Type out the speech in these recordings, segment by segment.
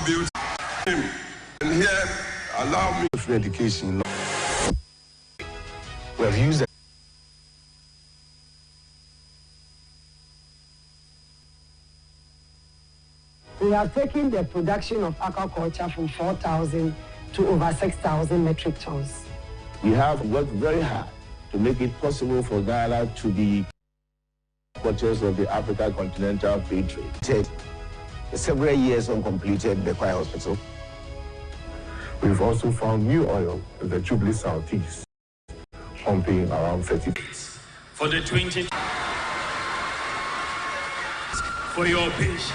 built him. And here, allow me free education. We have used We have taken the production of aquaculture from 4,000 to over 6,000 metric tons. We have worked very hard to make it possible for Ghana to be quarters of the Africa Continental Free Trade. Several years uncompleted Bekwai Hospital. We've also found new oil in the Jubilee Southeast, pumping around 30. For the 20, for your patience.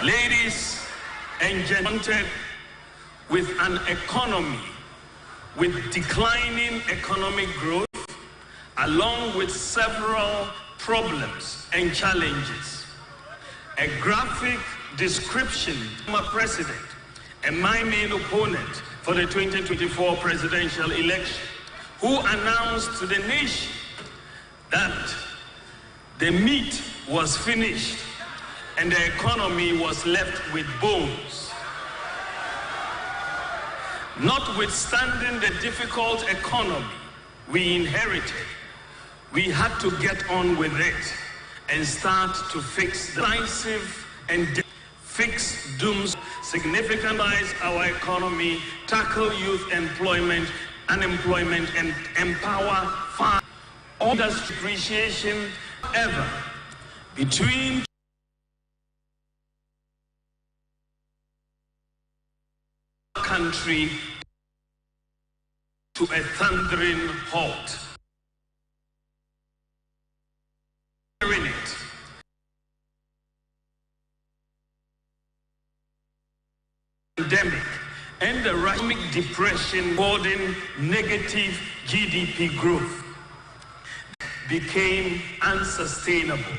Ladies and gentlemen, with an economy with declining economic growth, along with several problems and challenges, a graphic description of my president and my main opponent for the 2024 presidential election, who announced to the nation that the meat was finished and the economy was left with bones. Notwithstanding the difficult economy we inherited, we had to get on with it and start to fix the decisive and fix dooms, significantly our economy, tackle youth employment, unemployment, and empower farmers. All this depreciation ever between country to a thundering halt. Pandemic and the economic depression causing negative GDP growth became unsustainable.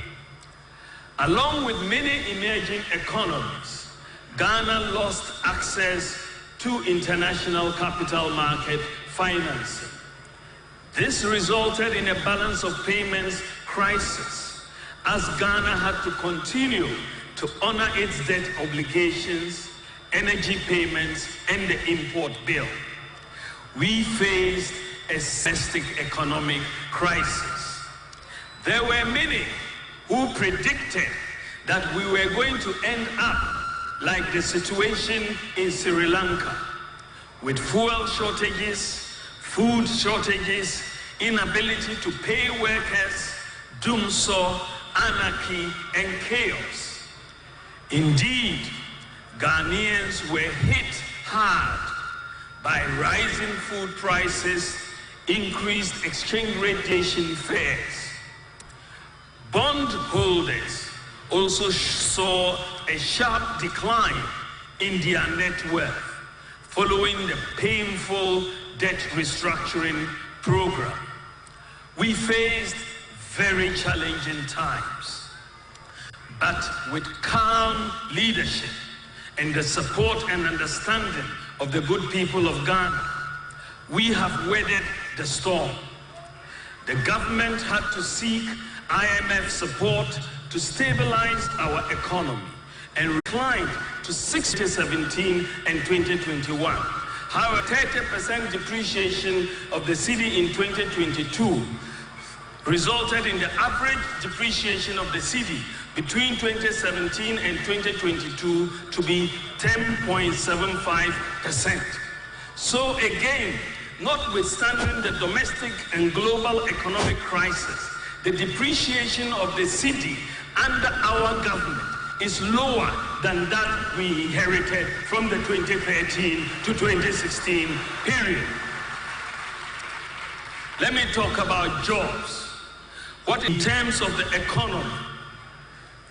Along with many emerging economies, Ghana lost access to international capital market financing. This resulted in a balance of payments crisis as Ghana had to continue to honor its debt obligations, energy payments, and the import bill. We faced a domestic economic crisis. There were many who predicted that we were going to end up like the situation in Sri Lanka, with fuel shortages, food shortages, inability to pay workers, doomsday, anarchy, and chaos. Indeed, Ghanaians were hit hard by rising food prices, increased exchange rate fares. Bondholders also saw a sharp decline in their net worth following the painful debt restructuring program. We faced very challenging times, but with calm leadership and the support and understanding of the good people of Ghana, we have weathered the storm. The government had to seek IMF support to stabilize our economy and reclined to 2017 and 2021. However, 30% depreciation of the cedi in 2022 resulted in the average depreciation of the cedi between 2017 and 2022 to be 10.75%. So again, notwithstanding the domestic and global economic crisis, the depreciation of the cedi under our government is lower than that we inherited from the 2013 to 2016 period. Let me talk about jobs. What in terms of the economy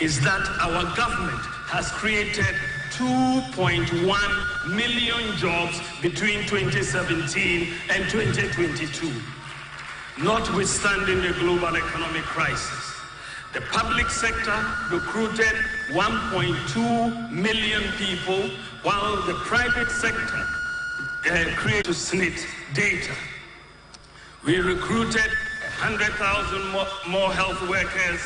is that our government has created 2.1 million jobs between 2017 and 2022, notwithstanding the global economic crisis. The public sector recruited 1.2 million people, while the private sector created to slit data. We recruited 100,000 more health workers,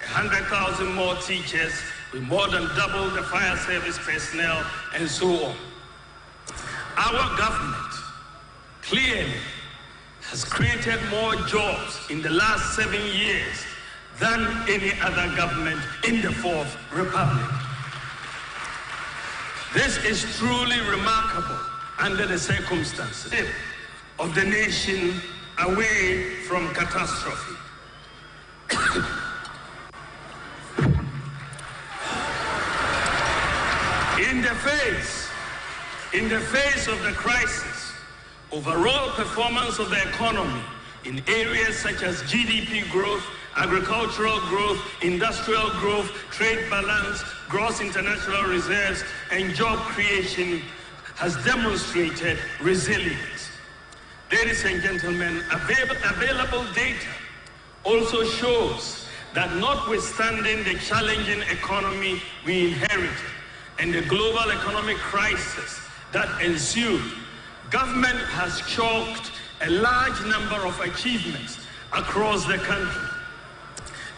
100,000 more teachers, we more than doubled the fire service personnel, and so on. Our government clearly has created more jobs in the last 7 years than any other government in the Fourth Republic. This is truly remarkable under the circumstances of the nation away from catastrophe. In the face of the crisis, overall performance of the economy in areas such as GDP growth, agricultural growth, industrial growth, trade balance, gross international reserves, and job creation has demonstrated resilience. Ladies and gentlemen, available data also shows that notwithstanding the challenging economy we inherited and the global economic crisis that ensued, government has chalked a large number of achievements across the country.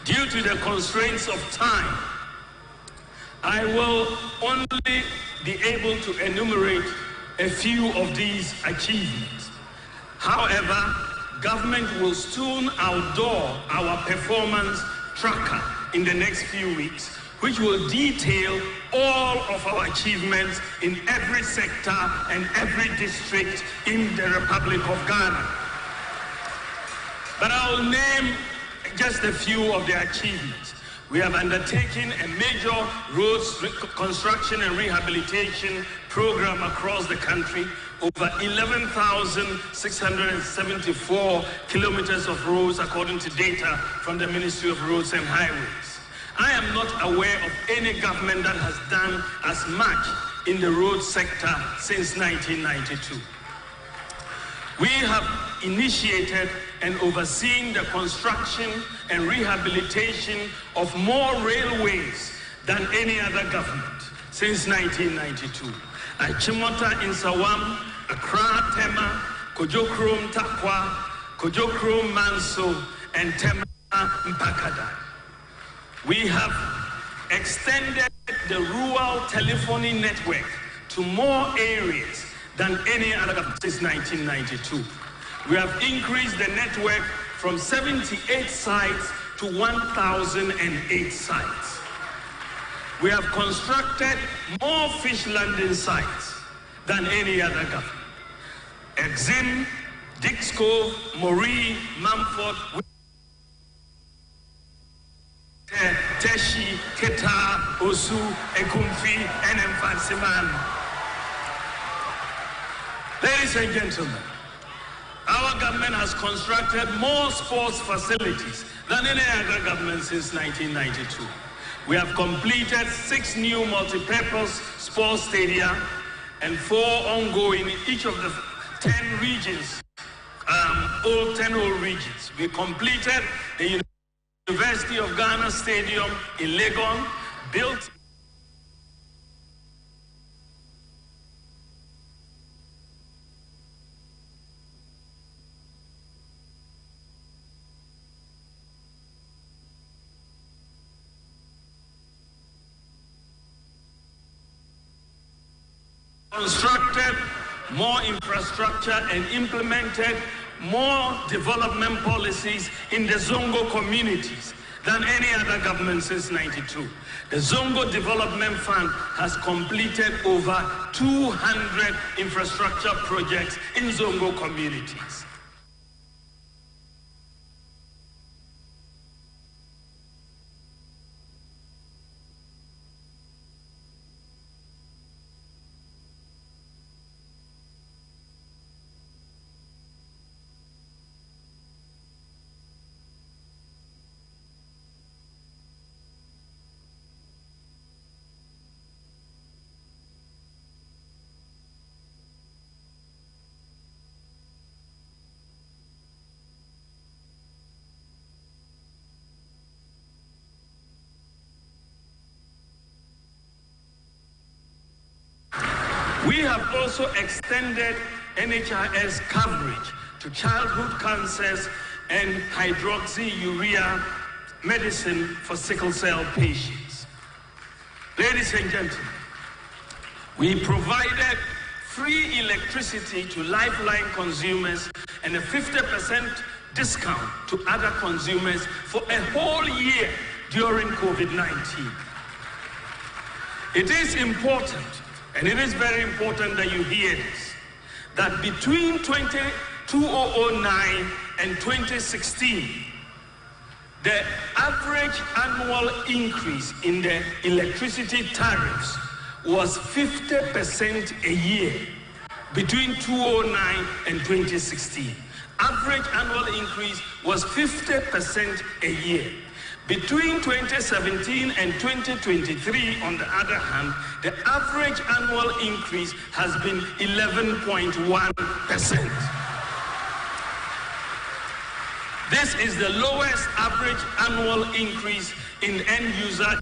Due to the constraints of time, I will only be able to enumerate a few of these achievements. However, government will soon outdoor our performance tracker in the next few weeks, which will detail all of our achievements in every sector and every district in the Republic of Ghana. But I will name just a few of the achievements. We have undertaken a major roads construction and rehabilitation program across the country, over 11,674 kilometers of roads according to data from the Ministry of Roads and Highways. I am not aware of any government that has done as much in the road sector since 1992. We have initiated and overseen the construction and rehabilitation of more railways than any other government since 1992. Achimota in Sawam, Accra, Tema, Kojokrom Takwa, Kojokrom Manso, and Tema Mpakada. We have extended the rural telephony network to more areas than any other government since 1992. We have increased the network from 78 sites to 1,008 sites. We have constructed more fish landing sites than any other government. Exim, Dix Cove, Moree, Mumford, Teshi, Keta, Osu, Ekumfi, and Mfansiman. Ladies and gentlemen, our government has constructed more sports facilities than any other government since 1992. We have completed 6 new multi-purpose sports stadia and 4 ongoing in each of the 10 regions, 10 old regions. We completed the University of Ghana Stadium in Legon, built constructed more infrastructure and implemented more development policies in the Zongo communities than any other government since '92. The Zongo Development Fund has completed over 200 infrastructure projects in Zongo communities. We have also extended NHIS coverage to childhood cancers and hydroxyurea medicine for sickle cell patients. Ladies and gentlemen, we provided free electricity to Lifeline consumers and a 50% discount to other consumers for a whole year during COVID-19. It is important, and it is very important that you hear this, that between 2009 and 2016, the average annual increase in the electricity tariffs was 50% a year between 2009 and 2016. Average annual increase was 50% a year. Between 2017 and 2023, on the other hand, the average annual increase has been 11.1%. This is the lowest average annual increase in end user.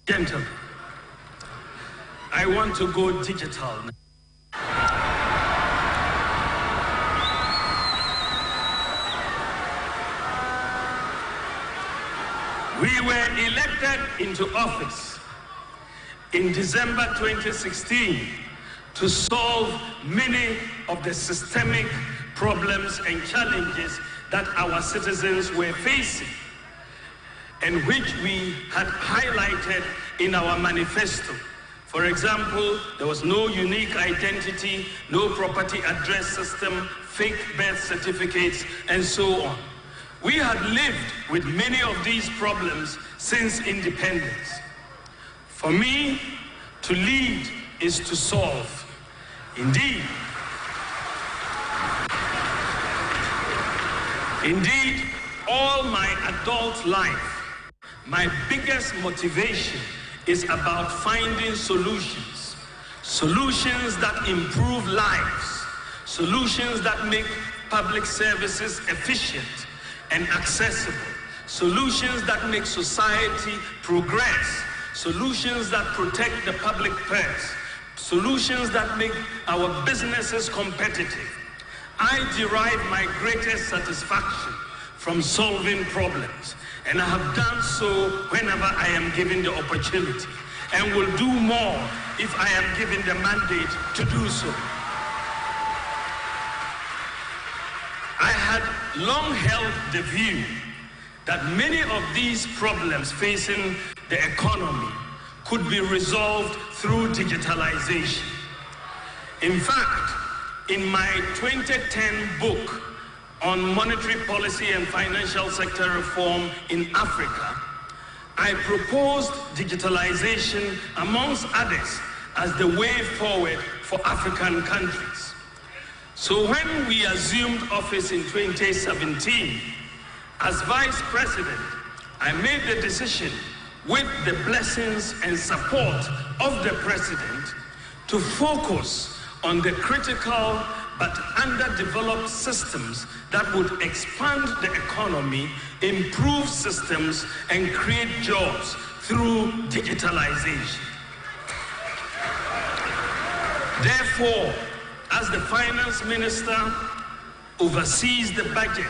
Gentlemen, I want to go digital now. We were elected into office in December 2016 to solve many of the systemic problems and challenges that our citizens were facing, and which we had highlighted in our manifesto. For example, there was no unique identity, no property address system, fake birth certificates, and so on. We had lived with many of these problems since independence. For me, to lead is to solve. Indeed, all my adult life, my biggest motivation is about finding solutions. Solutions that improve lives. Solutions that make public services efficient and accessible. Solutions that make society progress. Solutions that protect the public purse. Solutions that make our businesses competitive. I derive my greatest satisfaction from solving problems, and I have done so whenever I am given the opportunity, and will do more if I am given the mandate to do so. I had long held the view that many of these problems facing the economy could be resolved through digitalization. In fact, in my 2010 book on monetary policy and financial sector reform in Africa, I proposed digitalization, amongst others, as the way forward for African countries. So when we assumed office in 2017, as Vice President, I made the decision, with the blessings and support of the President, to focus on the critical but underdeveloped systems that would expand the economy, improve systems, and create jobs through digitalization. Therefore, as the finance minister oversees the budget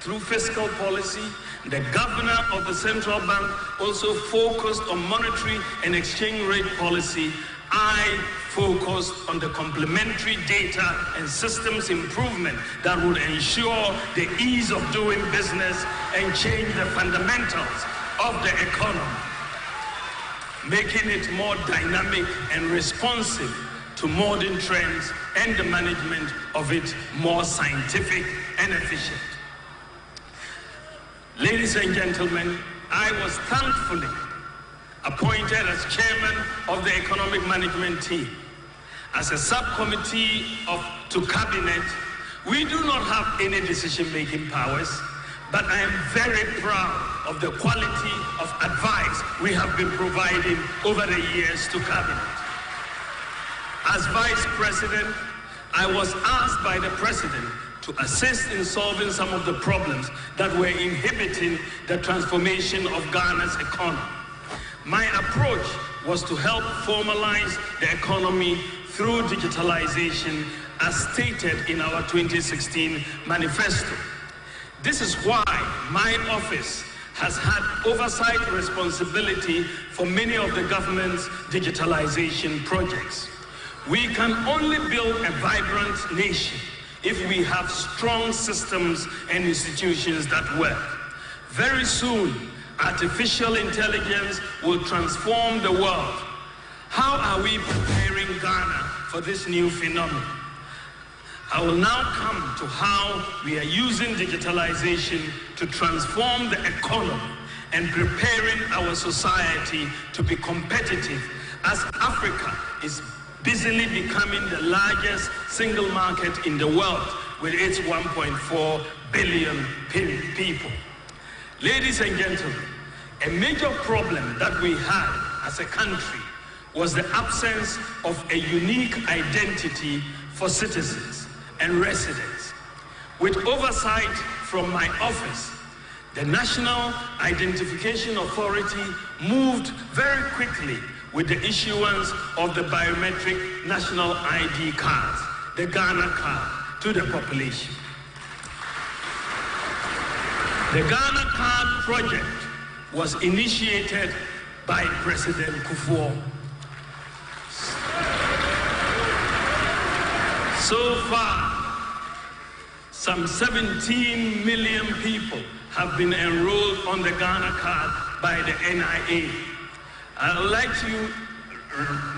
through fiscal policy, the governor of the central bank also focused on monetary and exchange rate policy. I focused on the complementary data and systems improvement that would ensure the ease of doing business and change the fundamentals of the economy, making it more dynamic and responsive to modern trends and the management of it more scientific and efficient. Ladies and gentlemen, I was thankfully appointed as chairman of the economic management team. As a subcommittee to cabinet, we do not have any decision-making powers, but I am very proud of the quality of advice we have been providing over the years to cabinet. As vice president, I was asked by the president to assist in solving some of the problems that were inhibiting the transformation of Ghana's economy. My approach was to help formalize the economy through digitalization, as stated in our 2016 manifesto. This is why my office has had oversight responsibility for many of the government's digitalization projects. We can only build a vibrant nation if we have strong systems and institutions that work. Very soon, artificial intelligence will transform the world. How are we preparing Ghana for this new phenomenon? I will now come to how we are using digitalization to transform the economy and preparing our society to be competitive as Africa is busily becoming the largest single market in the world with its 1.4 billion people. Ladies and gentlemen, a major problem that we had as a country was the absence of a unique identity for citizens and residents. With oversight from my office, the National Identification Authority moved very quickly with the issuance of the biometric national ID cards, the Ghana card, to the population. The Ghana card project was initiated by President Akufo-Addo. So far, some 17 million people have been enrolled on the Ghana card by the NIA. I would like to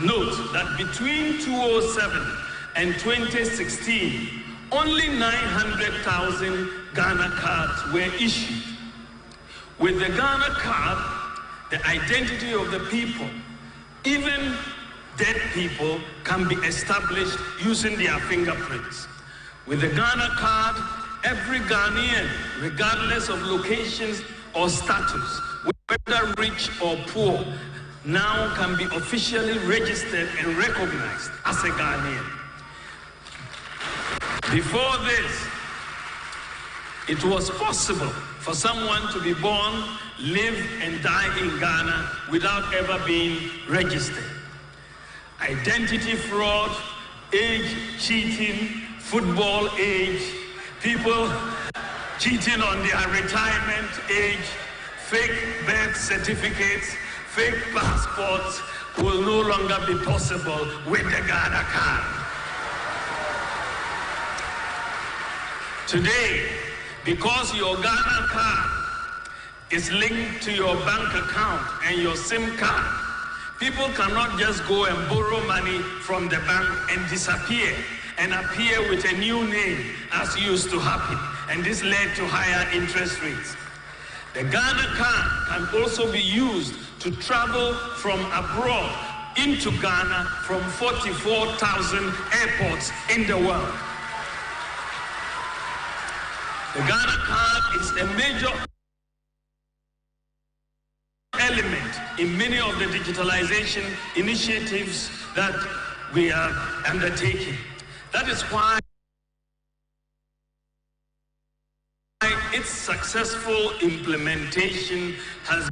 note that between 2007 and 2016, only 900,000 Ghana cards were issued. With the Ghana card, the identity of the people, even dead people, can be established using their fingerprints. With the Ghana card, every Ghanaian, regardless of locations or status, whether rich or poor, now can be officially registered and recognized as a Ghanaian. Before this, it was possible for someone to be born, live, and die in Ghana without ever being registered. Identity fraud, age cheating, football age, people cheating on their retirement age, fake birth certificates, fake passports will no longer be possible with the Ghana card. Today, because your Ghana card is linked to your bank account and your SIM card, people cannot just go and borrow money from the bank and disappear and appear with a new name as used to happen, and this led to higher interest rates. The Ghana card can also be used to travel from abroad into Ghana from 44,000 airports in the world. The Ghana card is a major element in many of the digitalization initiatives that we are undertaking. That is why its successful implementation has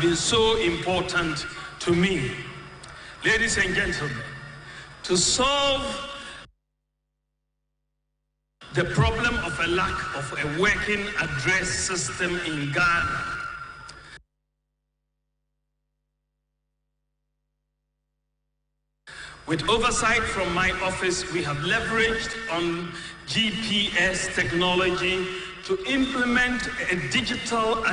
been so important to me. Ladies and gentlemen, to solve the problem of a lack of a working address system in Ghana, with oversight from my office, we have leveraged on GPS technology to implement a digital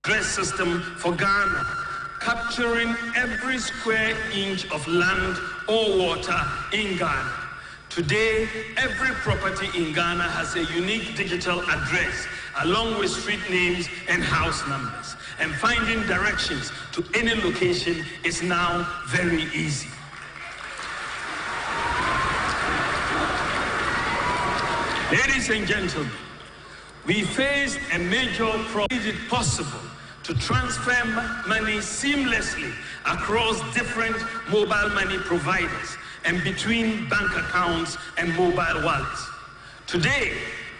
address system for Ghana, capturing every square inch of land or water in Ghana. Today, every property in Ghana has a unique digital address, along with street names and house numbers. And finding directions to any location is now very easy. Ladies and gentlemen, we faced a major problem. Is it possible to transfer money seamlessly across different mobile money providers and between bank accounts and mobile wallets? Today,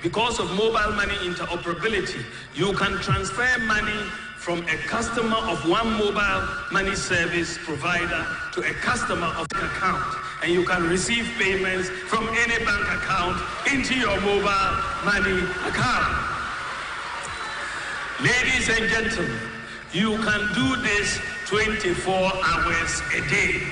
because of mobile money interoperability, you can transfer money from a customer of one mobile money service provider to a customer of an account, and you can receive payments from any bank account into your mobile money account. Ladies and gentlemen, you can do this 24 hours a day.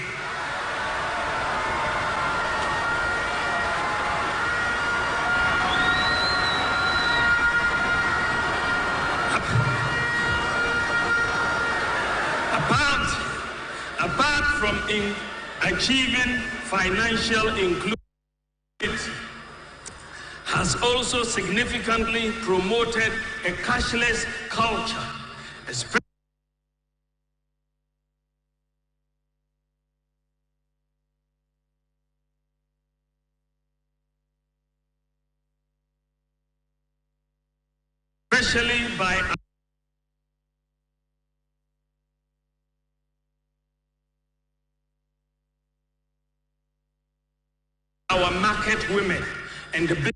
Apart from achieving financial inclusion, it has also significantly promoted a cashless culture, especially by our market women and the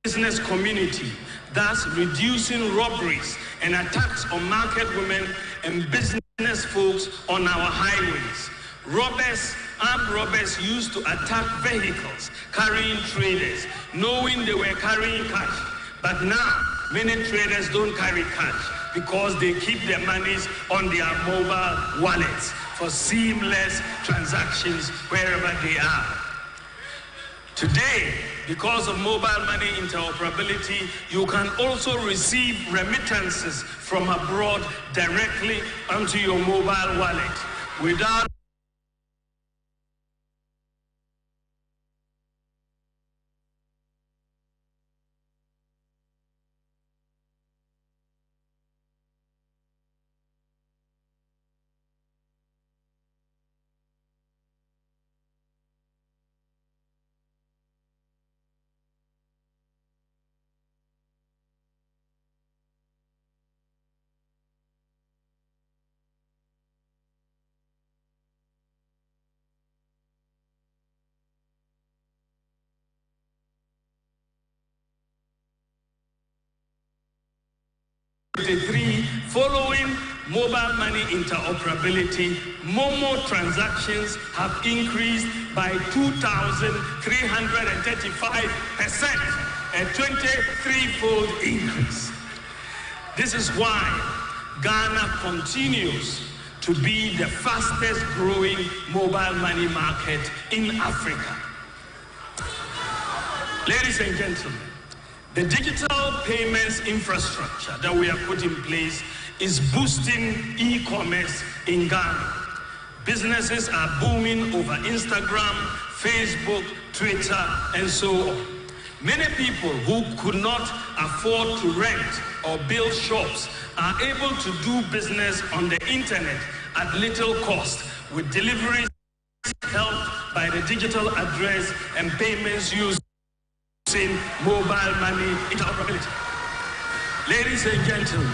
business community, thus reducing robberies and attacks on market women and business folks on our highways. Armed robbers used to attack vehicles carrying traders, knowing they were carrying cash. But now, many traders don't carry cash because they keep their monies on their mobile wallets for seamless transactions wherever they are. Today, because of mobile money interoperability, you can also receive remittances from abroad directly onto your mobile wallet without following mobile money interoperability, Momo transactions have increased by 2,335%, a 23-fold increase. This is why Ghana continues to be the fastest growing mobile money market in Africa. Ladies and gentlemen, The digital payments infrastructure that we have put in place is boosting e-commerce in Ghana. Businesses are booming over Instagram, Facebook, Twitter, and so on. Many people who could not afford to rent or build shops are able to do business on the internet at little cost, with deliveries helped by the digital address and payments using mobile money interoperability. Ladies and gentlemen,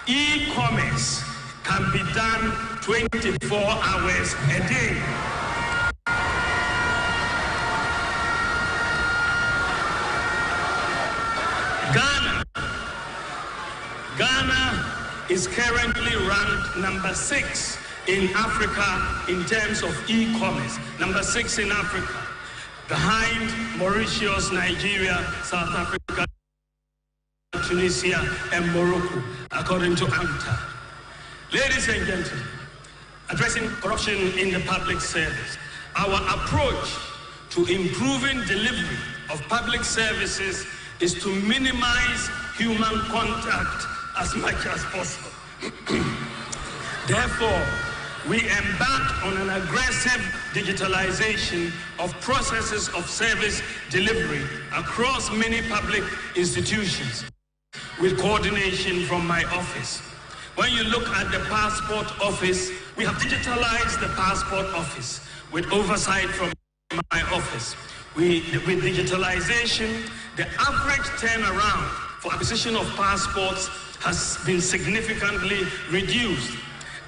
e-commerce can be done 24 hours a day. Ghana is currently ranked number 6 in Africa in terms of e-commerce. Number 6 in Africa, behind Mauritius, Nigeria, South Africa, Tunisia, and Morocco, according to AMTA. Ladies and gentlemen, addressing corruption in the public service, our approach to improving delivery of public services is to minimize human contact as much as possible. Therefore, we embarked on an aggressive digitalization of processes of service delivery across many public institutions with coordination from my office. When you look at the passport office, we have digitalized the passport office with oversight from my office. With digitalization, the average turnaround for acquisition of passports has been significantly reduced.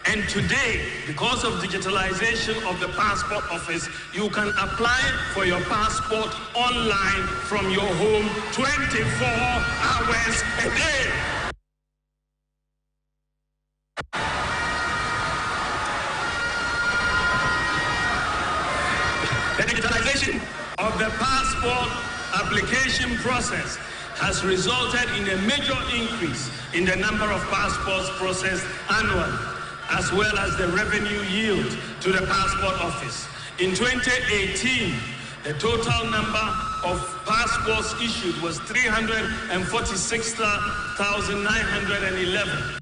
And today, because of digitalization of the passport office, you can apply for your passport online from your home 24 hours a day. The digitalization of the passport application process has resulted in a major increase in the number of passports processed annually, as well as the revenue yield to the passport office. In 2018, the total number of passports issued was 346,911,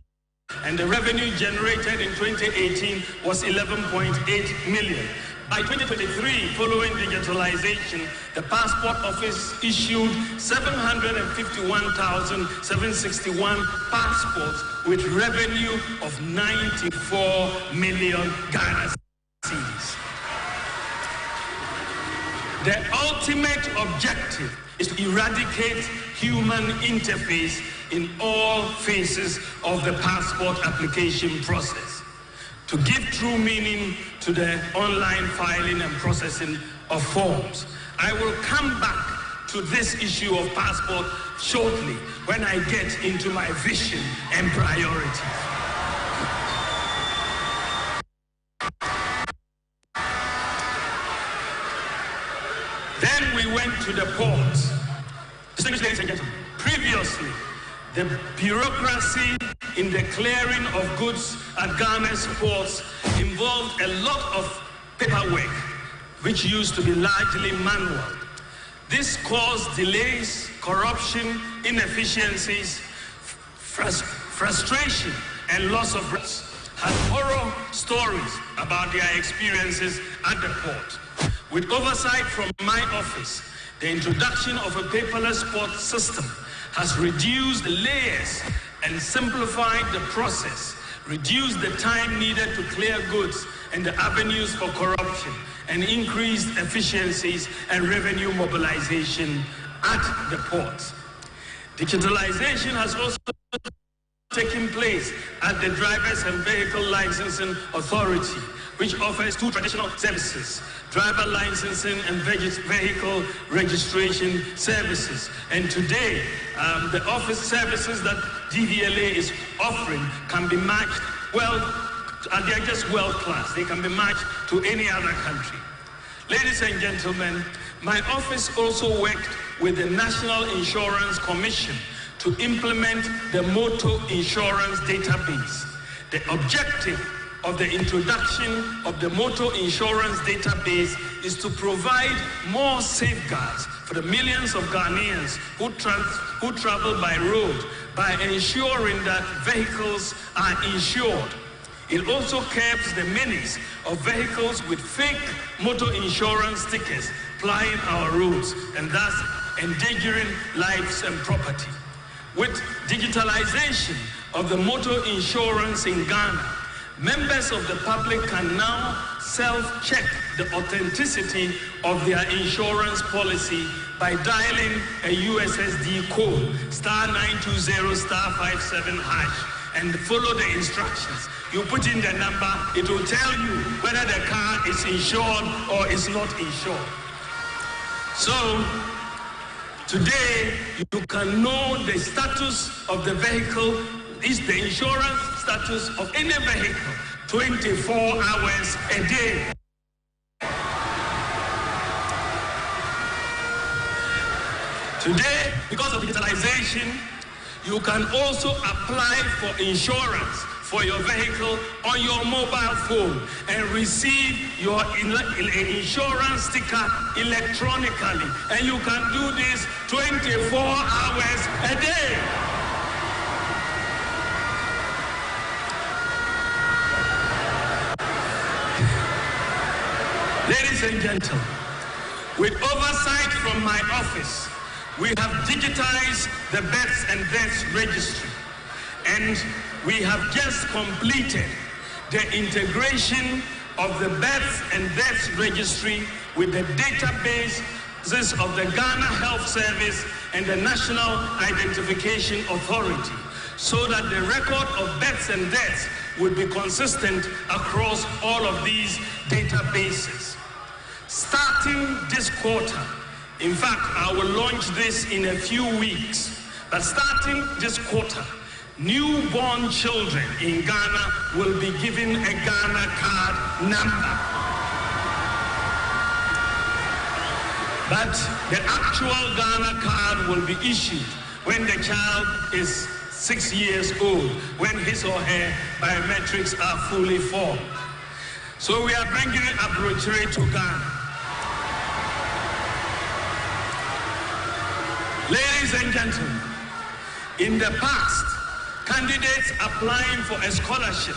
and the revenue generated in 2018 was 11.8 million. By 2023, following digitalization, the passport office issued 751,761 passports with revenue of 94 million Ghana cedis. The ultimate objective is to eradicate human interface in all phases of the passport application process, to give true meaning to the online filing and processing of forms. I will come back to this issue of passport shortly when I get into my vision and priorities. Then we went to the ports. Distinguished ladies and gentlemen, previously, the bureaucracy in the clearing of goods at Ghana's ports involved a lot of paperwork, which used to be largely manual. This caused delays, corruption, inefficiencies, frustration, and loss of rights. Had horror stories about their experiences at the port. With oversight from my office, the introduction of a paperless port system has reduced the layers and simplified the process, reduced the time needed to clear goods and the avenues for corruption, and increased efficiencies and revenue mobilization at the ports. Digitalization has also taken place at the Drivers and Vehicle Licensing Authority, which offers two traditional services: driver licensing and vehicle registration services. And today, the office services that DVLA is offering can be matched well, and they're just world class. They can be matched to any other country. Ladies and gentlemen, my office also worked with the National Insurance Commission to implement the motor insurance database. The objective of the introduction of the motor insurance database is to provide more safeguards for for the millions of Ghanaians who travel by road by ensuring that vehicles are insured. It also curbs the menace of vehicles with fake motor insurance stickers plying our roads and thus endangering lives and property. With digitalization of the motor insurance in Ghana, members of the public can now self-check the authenticity of their insurance policy by dialing a USSD code *920*57# and follow the instructions. You put in the number, it will tell you whether the car is insured or is not insured. So, today, you can know the status of the vehicle, is the insurance status of any vehicle, 24 hours a day. Today, because of digitalization, you can also apply for insurance for your vehicle on your mobile phone and receive your insurance sticker electronically. And you can do this 24 hours a day. Ladies and gentlemen, with oversight from my office, we have digitized the births and deaths registry, and we have just completed the integration of the births and deaths registry with the databases of the Ghana Health Service and the National Identification Authority, so that the record of births and deaths would be consistent across all of these databases. Starting this quarter, in fact, I will launch this in a few weeks, but starting this quarter, newborn children in Ghana will be given a Ghana card number. But the actual Ghana card will be issued when the child is 6 years old, when his or her biometrics are fully formed. So we are bringing abrogatory to Ghana. Ladies and gentlemen, in the past, candidates applying for a scholarship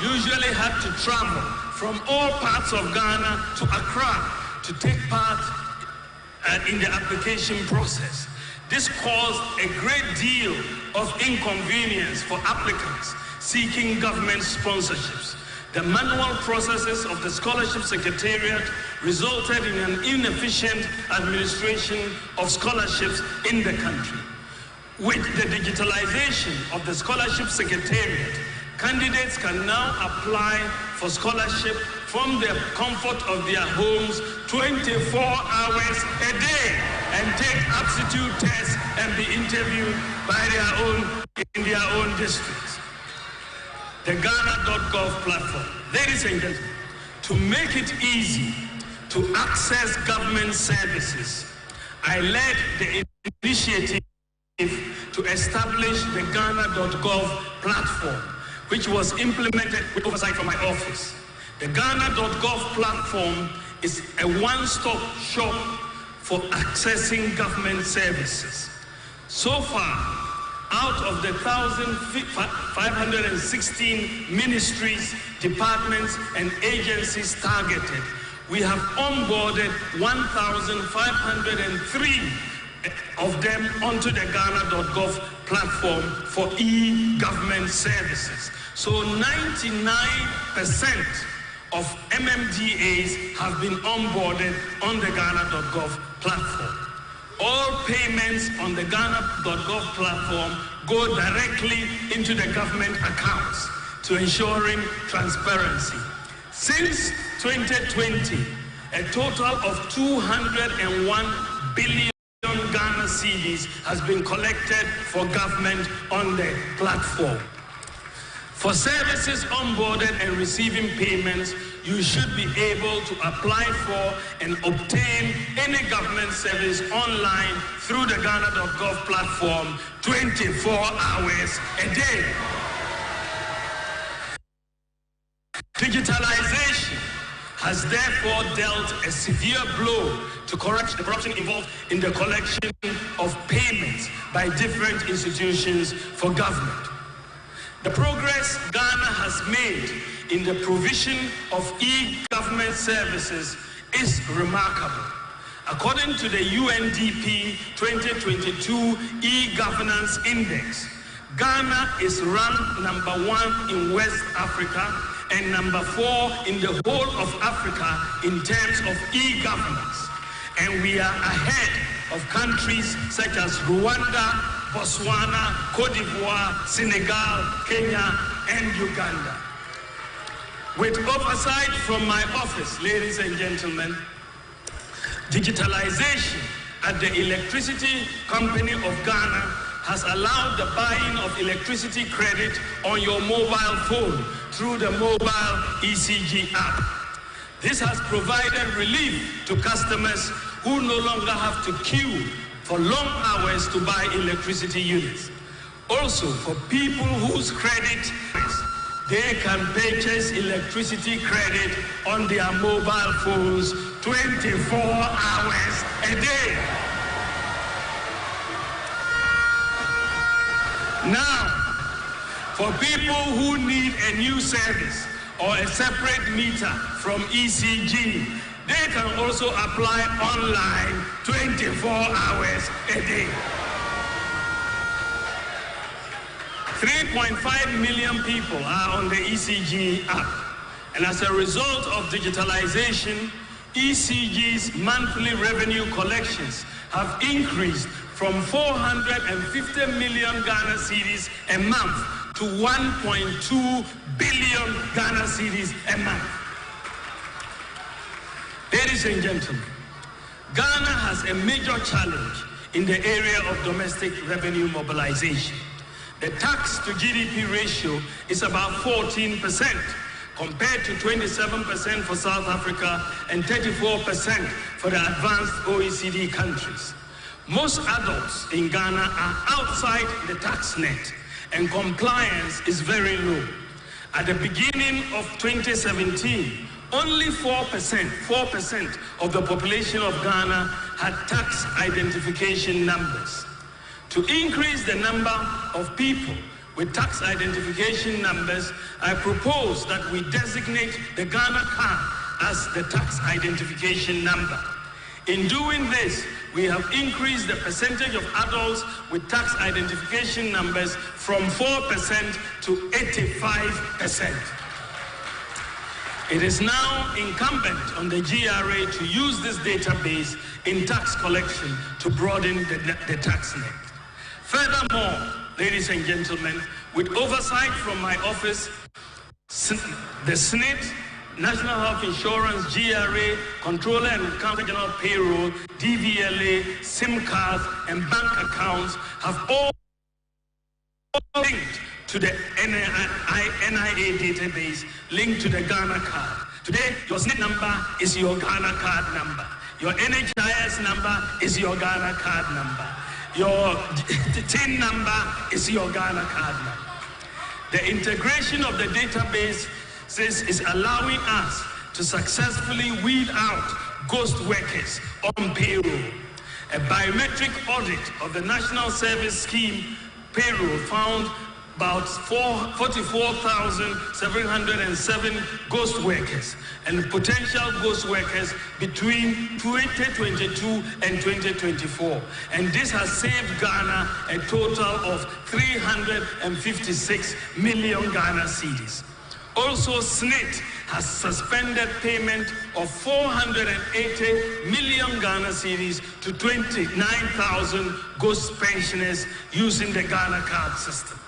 usually had to travel from all parts of Ghana to Accra to take part in the application process. This caused a great deal of inconvenience for applicants seeking government sponsorships. The manual processes of the Scholarship Secretariat resulted in an inefficient administration of scholarships in the country. With the digitalization of the Scholarship Secretariat, candidates can now apply for scholarship from the comfort of their homes 24 hours a day and take aptitude tests and be interviewed in their own districts. The Ghana.gov platform. Ladies and gentlemen, to make it easy to access government services, I led the initiative to establish the Ghana.gov platform, which was implemented with oversight from my office. The Ghana.gov platform is a one-stop shop for accessing government services. So far, out of the 1,516 ministries, departments, and agencies targeted, we have onboarded 1,503 of them onto the Ghana.gov platform for e-government services. So 99% of MMDAs have been onboarded on the Ghana.gov platform. All payments on the Ghana.gov platform go directly into the government accounts to ensuring transparency. Since 2020, a total of 201 billion Ghana cedis has been collected for government on the platform. For services onboarded and receiving payments, you should be able to apply for and obtain any government service online through the Ghana.gov platform 24 hours a day. Digitalization has therefore dealt a severe blow to correct the corruption involved in the collection of payments by different institutions for government. The progress Ghana has made in the provision of e-government services is remarkable. According to the UNDP 2022 e-governance index, Ghana is ranked #1 in West Africa and #4 in the whole of Africa in terms of e-governance. And we are ahead of countries such as Rwanda, Botswana, Cote d'Ivoire, Senegal, Kenya, and Uganda. With oversight from my office, ladies and gentlemen, digitalization at the Electricity Company of Ghana has allowed the buying of electricity credit on your mobile phone through the mobile ECG app. This has provided relief to customers who no longer have to queue for long hours to buy electricity units. Also, for people whose credit, they can purchase electricity credit on their mobile phones 24 hours a day. Now, for people who need a new service or a separate meter from ECG, they can also apply online 24 hours a day. 3.5 million people are on the ECG app, and as a result of digitalization, ECG's monthly revenue collections have increased from 450 million Ghana cedis a month to 1.2 billion Ghana cedis a month. Ladies and gentlemen, Ghana has a major challenge in the area of domestic revenue mobilization. The tax to GDP ratio is about 14%, compared to 27% for South Africa and 34% for the advanced OECD countries. Most adults in Ghana are outside the tax net, and compliance is very low. At the beginning of 2017, only 4% of the population of Ghana had tax identification numbers. To increase the number of people with tax identification numbers, I propose that we designate the Ghana card as the tax identification number. In doing this, we have increased the percentage of adults with tax identification numbers from 4% to 85%. It is now incumbent on the GRA to use this database in tax collection to broaden the tax net. Furthermore, ladies and gentlemen, with oversight from my office, the SNIT, National Health Insurance, GRA, Controller and Accountant General Payroll, DVLA, SIM cards, and bank accounts have all linked to the NIA database, linked to the Ghana card. Today, your SNIT number is your Ghana card number. Your NHIS number is your Ghana card number. Your TIN number is your Ghana card number. The integration of the database is allowing us to successfully weed out ghost workers on payroll. A biometric audit of the National Service Scheme payroll found about 44,707 ghost workers and potential ghost workers between 2022 and 2024. And this has saved Ghana a total of 356 million Ghana cedis. Also, SNIT has suspended payment of 480 million Ghana cedis to 29,000 ghost pensioners using the Ghana card system.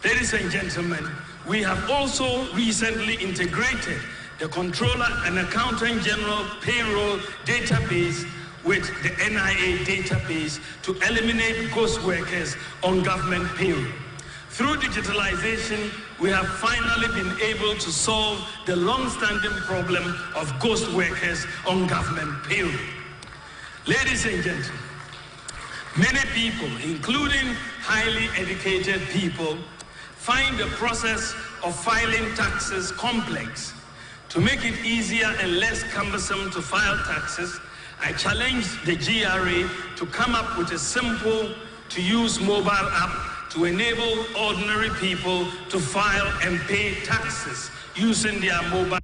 Ladies and gentlemen, we have also recently integrated the Controller and Accountant General Payroll database with the NIA database to eliminate ghost workers on government payroll. Through digitalization, we have finally been able to solve the long-standing problem of ghost workers on government payroll. Ladies and gentlemen, many people, including highly educated people, find the process of filing taxes complex. To make it easier and less cumbersome to file taxes, I challenged the GRA to come up with a simple-to-use mobile app to enable ordinary people to file and pay taxes using their mobile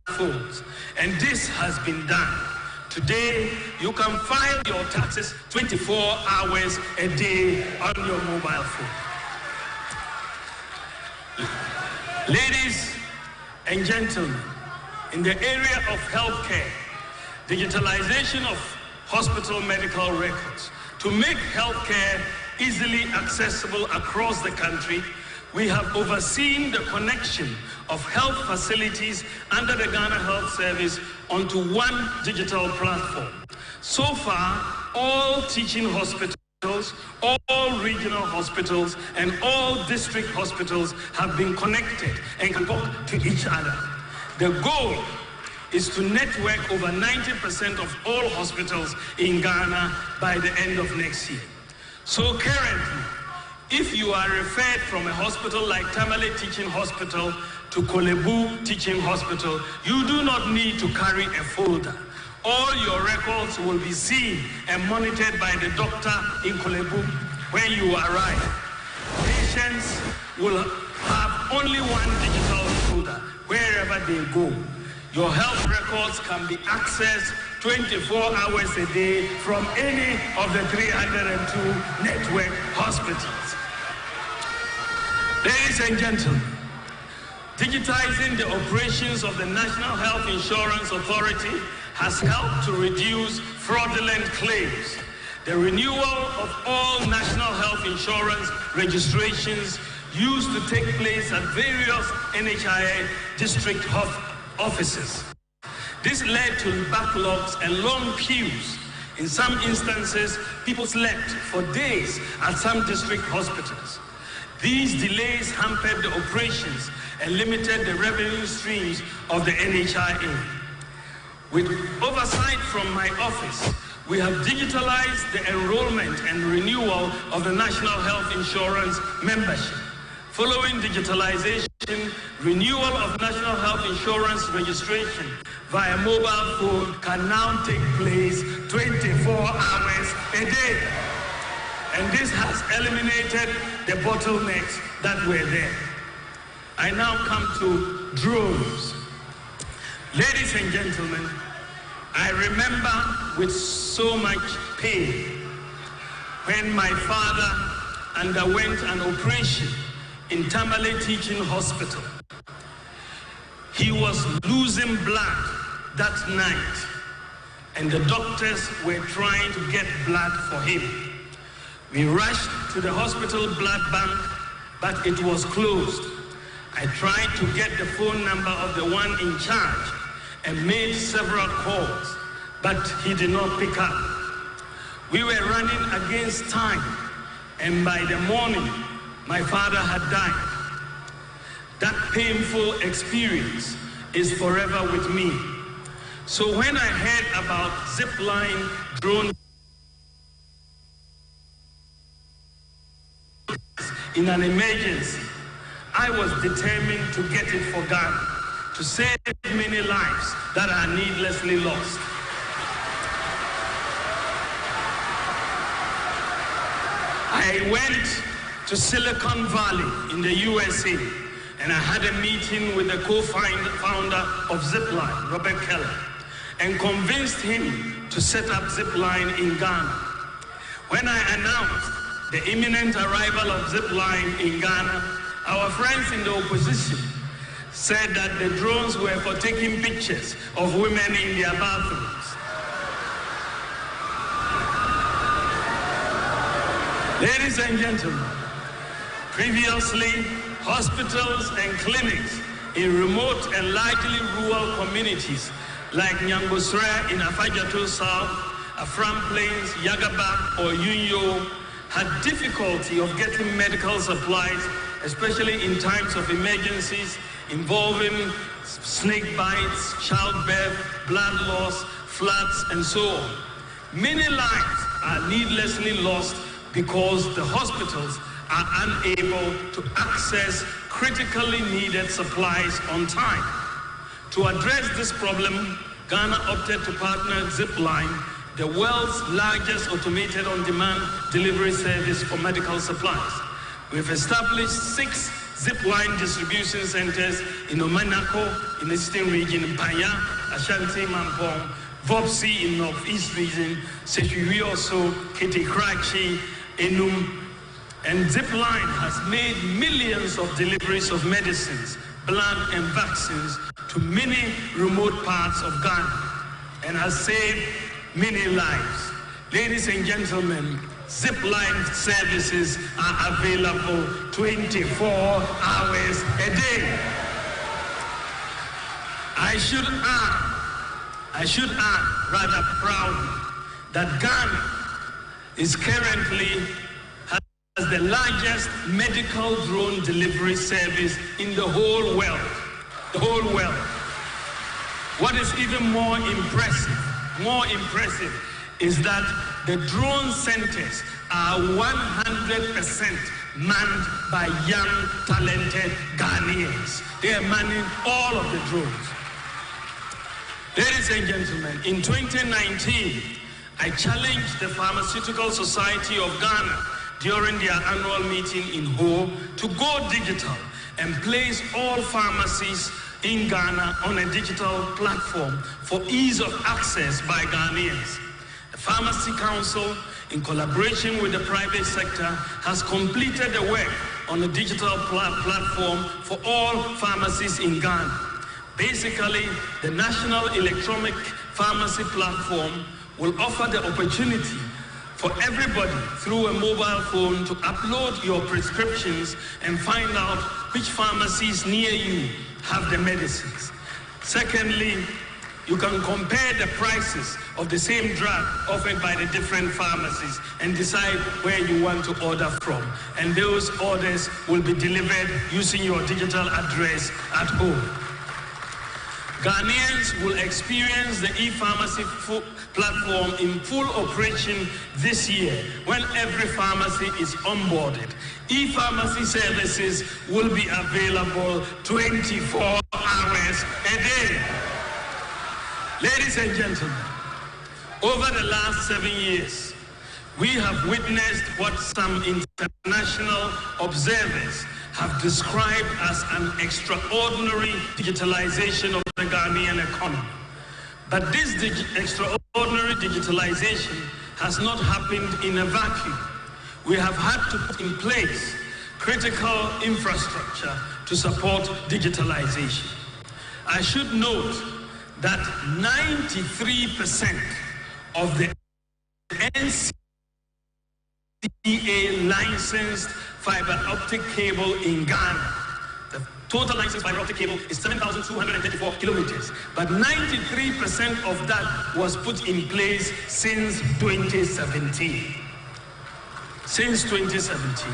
phones. And this has been done. Today, you can file your taxes 24 hours a day on your mobile phone. Ladies and gentlemen, in the area of healthcare, digitalization of hospital medical records, to make healthcare easily accessible across the country, we have overseen the connection of health facilities under the Ghana Health Service onto one digital platform. So far, all teaching hospitals, all regional hospitals, and all district hospitals have been connected and can talk to each other. The goal is to network over 90% of all hospitals in Ghana by the end of next year. So currently, if you are referred from a hospital like Tamale Teaching Hospital to Kolebu Teaching Hospital, you do not need to carry a folder. All your records will be seen and monitored by the doctor in Kolebu when you arrive. Patients will have only one digital folder wherever they go. Your health records can be accessed 24 hours a day from any of the 302 network hospitals. Ladies and gentlemen, digitizing the operations of the National Health Insurance Authority has helped to reduce fraudulent claims. The renewal of all national health insurance registrations used to take place at various NHIA district offices. This led to backlogs and long queues. In some instances, people slept for days at some district hospitals. These delays hampered the operations and limited the revenue streams of the NHIA. With oversight from my office, we have digitalized the enrollment and renewal of the National Health Insurance membership. Following digitalization, renewal of National Health Insurance registration via mobile phone can now take place 24 hours a day. And this has eliminated the bottlenecks that were there. I now come to drones. Ladies and gentlemen, I remember with so much pain when my father underwent an operation in Tamale Teaching Hospital. He was losing blood that night, and the doctors were trying to get blood for him. We rushed to the hospital blood bank, but it was closed. I tried to get the phone number of the one in charge and made several calls, but he did not pick up. We were running against time, and by the morning, my father had died. That painful experience is forever with me. So when I heard about zipline drone in an emergency, I was determined to get it for Ghana, to save many lives that are needlessly lost. I went to Silicon Valley in the USA, and I had a meeting with the co-founder of Zipline, Robert Keller, and convinced him to set up Zipline in Ghana. When I announced the imminent arrival of Zipline in Ghana, our friends in the opposition said that the drones were for taking pictures of women in their bathrooms. Ladies and gentlemen, previously, hospitals and clinics in remote and largely rural communities like Nyangosre in Afajato South, Afram Plains, Yagaba, or Yunyo had difficulty of getting medical supplies, especially in times of emergencies involving snake bites, childbirth, blood loss, floods, and so on. Many lives are needlessly lost because the hospitals are unable to access critically needed supplies on time. To address this problem, Ghana opted to partner Zipline, the world's largest automated on-demand delivery service for medical supplies. We've established 6 Zipline distribution centers in Omanako in the eastern region, Panya, Ashanti, Mampong, Vopsi in northeast region, Sechiwi also, Kitikrachi, Enum, and Zipline has made millions of deliveries of medicines, blood and vaccines to many remote parts of Ghana and has saved many lives. Ladies and gentlemen, Zipline services are available 24 hours a day. I should add rather proudly that Ghana is currently has the largest medical drone delivery service in the whole world. The whole world. What is even more impressive is that the drone centers are 100% manned by young, talented Ghanaians. They are manning all of the drones. Ladies and gentlemen, in 2019, I challenged the Pharmaceutical Society of Ghana during their annual meeting in Ho to go digital and place all pharmacies in Ghana on a digital platform for ease of access by Ghanaians. The Pharmacy Council, in collaboration with the private sector, has completed the work on a digital platform for all pharmacies in Ghana. Basically, the National Electronic Pharmacy Platform will offer the opportunity for everybody through a mobile phone to upload your prescriptions and find out which pharmacies near you have the medicines. Secondly, you can compare the prices of the same drug offered by the different pharmacies and decide where you want to order from. And those orders will be delivered using your digital address at home. Ghanaians will experience the e-pharmacy platform in full operation this year when every pharmacy is onboarded. E-pharmacy services will be available 24 hours a day. Ladies and gentlemen, over the last 7 years, we have witnessed what some international observers have described as an extraordinary digitalization of the Ghanaian economy. But this extraordinary digitalization has not happened in a vacuum. We have had to put in place critical infrastructure to support digitalization. I should note that 93% of the NCA licensed fiber optic cable in Ghana, the total licensed fiber optic cable is 7,234 kilometers, but 93% of that was put in place since 2017. Since 2017.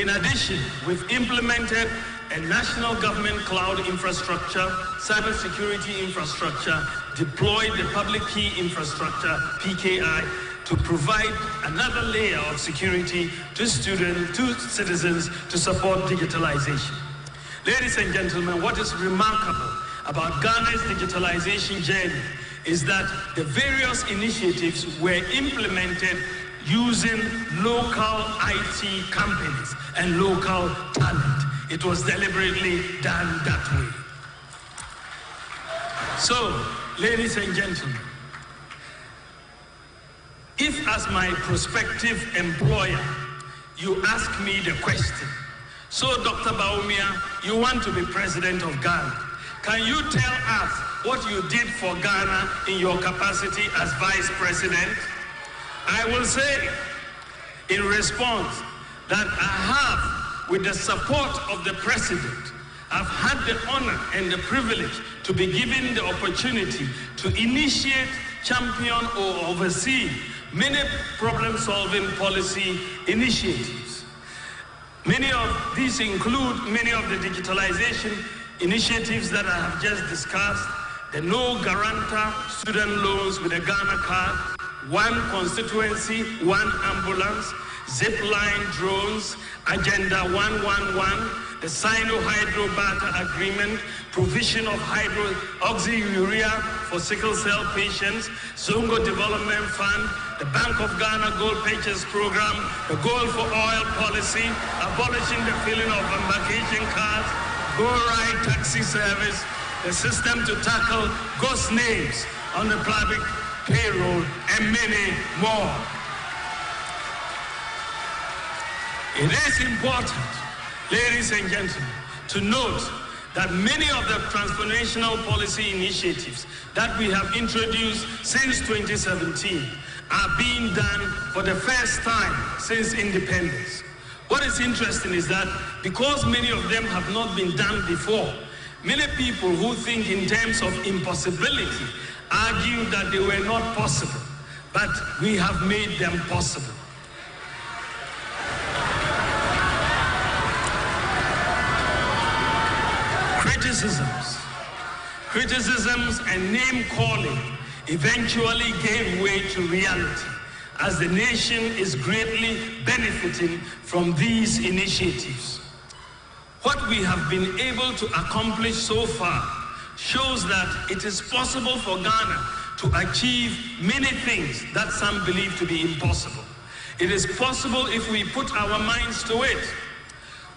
In addition, we've implemented a national government cloud infrastructure, cybersecurity infrastructure, deployed the public key infrastructure, PKI, to provide another layer of security to students, to citizens, to support digitalization. Ladies and gentlemen, what is remarkable about Ghana's digitalization journey is that the various initiatives were implemented using local IT companies and local talent. It was deliberately done that way. So, ladies and gentlemen, if as my prospective employer, you ask me the question, so Dr. Bawumia, you want to be president of Ghana, can you tell us what you did for Ghana in your capacity as vice president? I will say in response that I have, with the support of the president, I've had the honor and the privilege to be given the opportunity to initiate, champion, or oversee many problem-solving policy initiatives. Many of these include many of the digitalization initiatives that I have just discussed, the no guarantor student loans with a Ghana card, one constituency, one ambulance, zipline drones, Agenda 111, the Sino-Hydro Barter Agreement, provision of hydroxyurea for sickle cell patients, Zongo Development Fund, the Bank of Ghana Gold Purchase Program, the Gold for Oil policy, abolishing the filling of embarkation cards, Go Ride taxi service, the system to tackle ghost names on the public payroll, and many more. It is important, ladies and gentlemen, to note that many of the transformational policy initiatives that we have introduced since 2017 are being done for the first time since independence. What is interesting is that because many of them have not been done before, many people who think in terms of impossibility argue that they were not possible, but we have made them possible. Criticisms and name-calling eventually gave way to reality, as the nation is greatly benefiting from these initiatives. What we have been able to accomplish so far shows that it is possible for Ghana to achieve many things that some believe to be impossible. It is possible if we put our minds to it.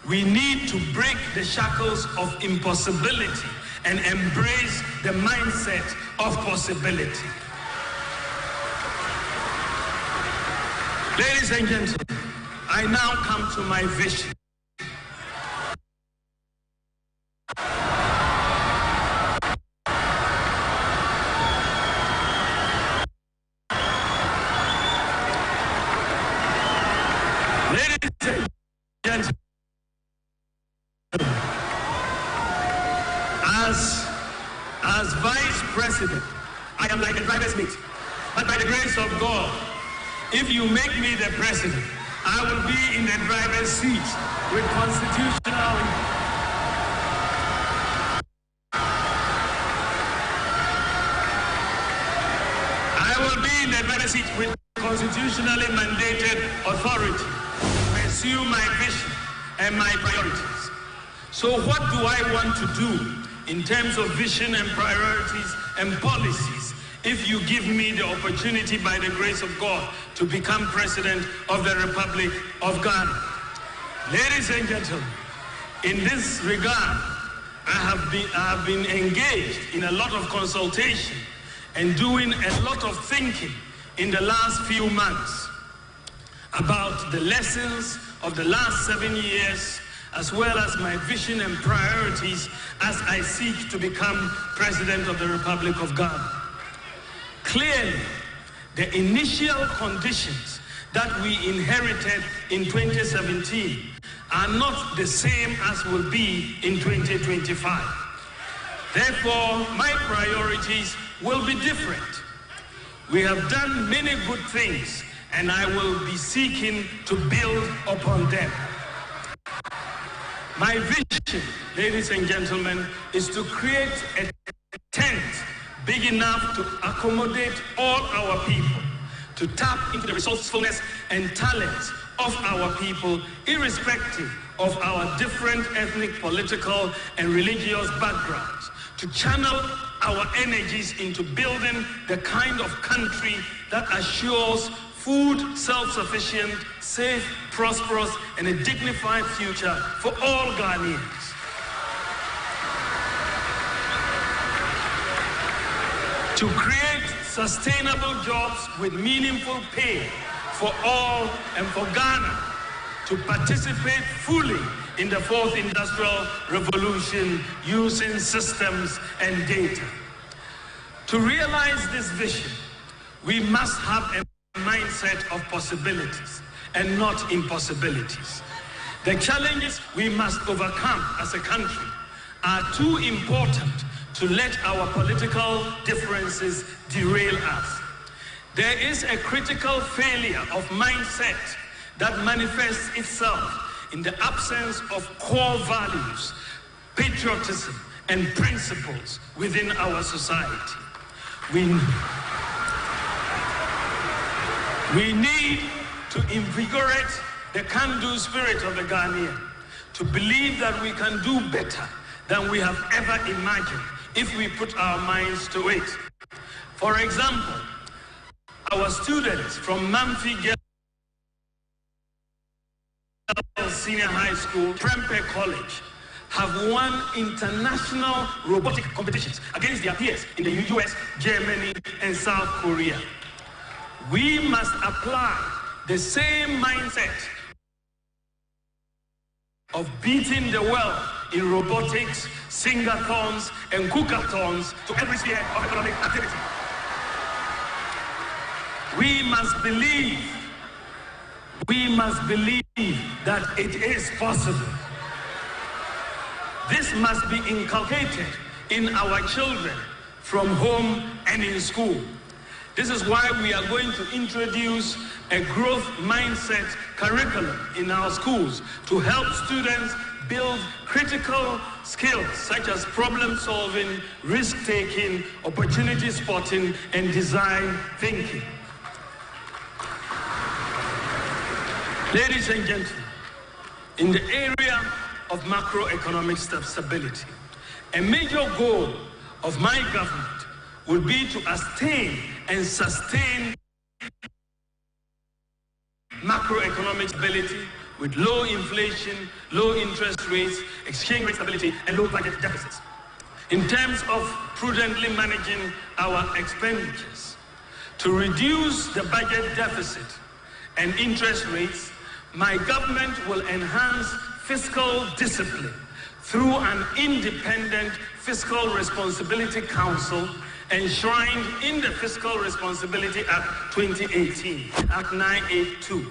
We need to break the shackles of impossibility and embrace the mindset of possibility. Ladies and gentlemen, I now come to my vision. Ladies and gentlemen, as Vice President, I am like a driver's mate. But by the grace of God, if you make me the president, I will be in the driver's seat with constitutional. I will be in the driver's seat with constitutionally mandated authority to pursue my vision and my priorities. So what do I want to do in terms of vision and priorities and policies if you give me the opportunity by the grace of God to become president of the Republic of Ghana? Ladies and gentlemen, in this regard, I have been engaged in a lot of consultation and doing a lot of thinking in the last few months about the lessons of the last 7 years, as well as my vision and priorities as I seek to become President of the Republic of Ghana. Clearly, the initial conditions that we inherited in 2017 are not the same as will be in 2025. Therefore, my priorities will be different. We have done many good things, and I will be seeking to build upon them. My vision, ladies and gentlemen, is to create a tent big enough to accommodate all our people, to tap into the resourcefulness and talent of our people, irrespective of our different ethnic, political, and religious backgrounds, to channel our energies into building the kind of country that assures food, self-sufficient, safe, prosperous, and a dignified future for all Ghanaians. To create sustainable jobs with meaningful pay for all and for Ghana to participate fully in the fourth industrial revolution using systems and data. To realize this vision, we must have a mindset of possibilities and not impossibilities. The challenges we must overcome as a country are too important to let our political differences derail us. There is a critical failure of mindset that manifests itself in the absence of core values, patriotism, and principles within our society. We need to invigorate the can-do spirit of the Ghanaian, to believe that we can do better than we have ever imagined if we put our minds to it. For example, our students from Mamfi Girls Senior High School, Prempeh College, have won international robotic competitions against their peers in the US, Germany, and South Korea. We must apply the same mindset of beating the world in robotics, sing-a-thons, and cook-a-thons to every sphere of economic activity. We must believe that it is possible. This must be inculcated in our children from home and in school. This is why we are going to introduce a growth mindset curriculum in our schools to help students build critical skills such as problem solving, risk-taking, opportunity spotting, and design thinking. Ladies and gentlemen, in the area of macroeconomic stability, a major goal of my government will be to attain and sustain macroeconomic stability with low inflation, low interest rates, exchange rate stability, and low budget deficits. In terms of prudently managing our expenditures, to reduce the budget deficit and interest rates, my government will enhance fiscal discipline through an independent Fiscal Responsibility Council enshrined in the Fiscal Responsibility Act 2018, Act 982.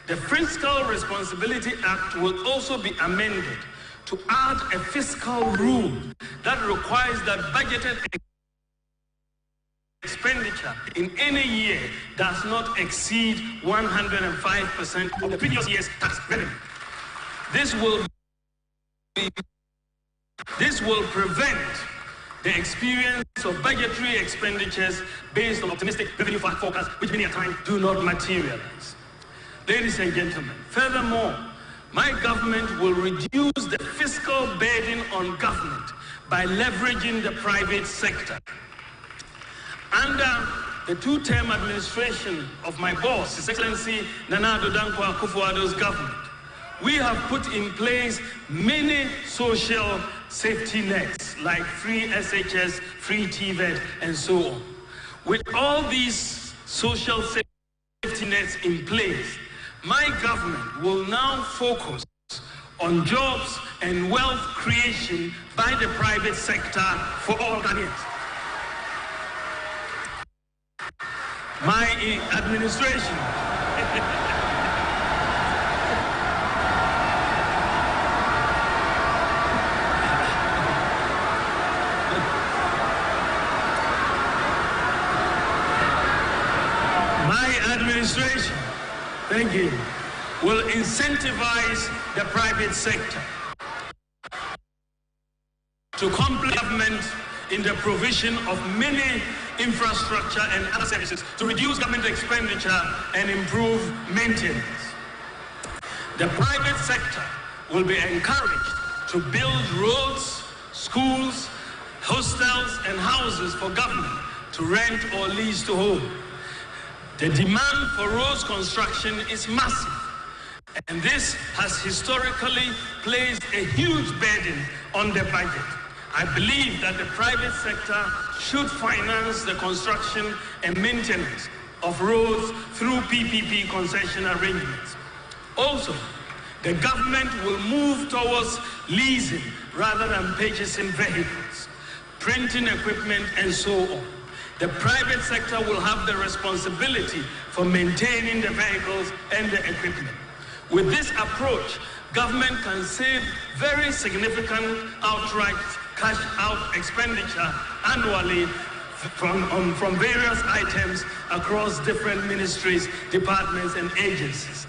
The Fiscal Responsibility Act will also be amended to add a fiscal rule that requires that budgeted expenditure in any year does not exceed 105% of the previous year's tax revenue. This will prevent the experience of budgetary expenditures based on optimistic revenue forecasts, which many a time do not materialize. Ladies and gentlemen, furthermore, my government will reduce the fiscal burden on government by leveraging the private sector. Under the two-term administration of my boss, His Excellency Nana Addo Dankwa Akufo-Addo's government, we have put in place many social safety nets like free SHS, free TVET, and so on. With all these social safety nets in place, my government will now focus on jobs and wealth creation by the private sector for all Ghanaians. My administration thank you, will incentivize the private sector to complement government in the provision of many infrastructure and other services to reduce government expenditure and improve maintenance. The private sector will be encouraged to build roads, schools, hostels, and houses for government to rent or lease to home. The demand for roads construction is massive, and this has historically placed a huge burden on the budget. I believe that the private sector should finance the construction and maintenance of roads through PPP concession arrangements. Also, the government will move towards leasing rather than purchasing vehicles, printing equipment, and so on. The private sector will have the responsibility for maintaining the vehicles and the equipment. With this approach, government can save very significant outright cash out expenditure annually from various items across different ministries, departments, and agencies.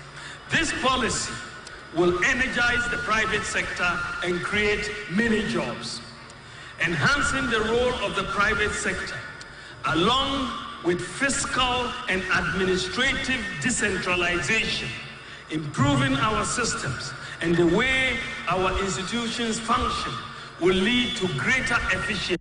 This policy will energize the private sector and create many jobs. Enhancing the role of the private sector, along with fiscal and administrative decentralization, improving our systems and the way our institutions function will lead to greater efficiency,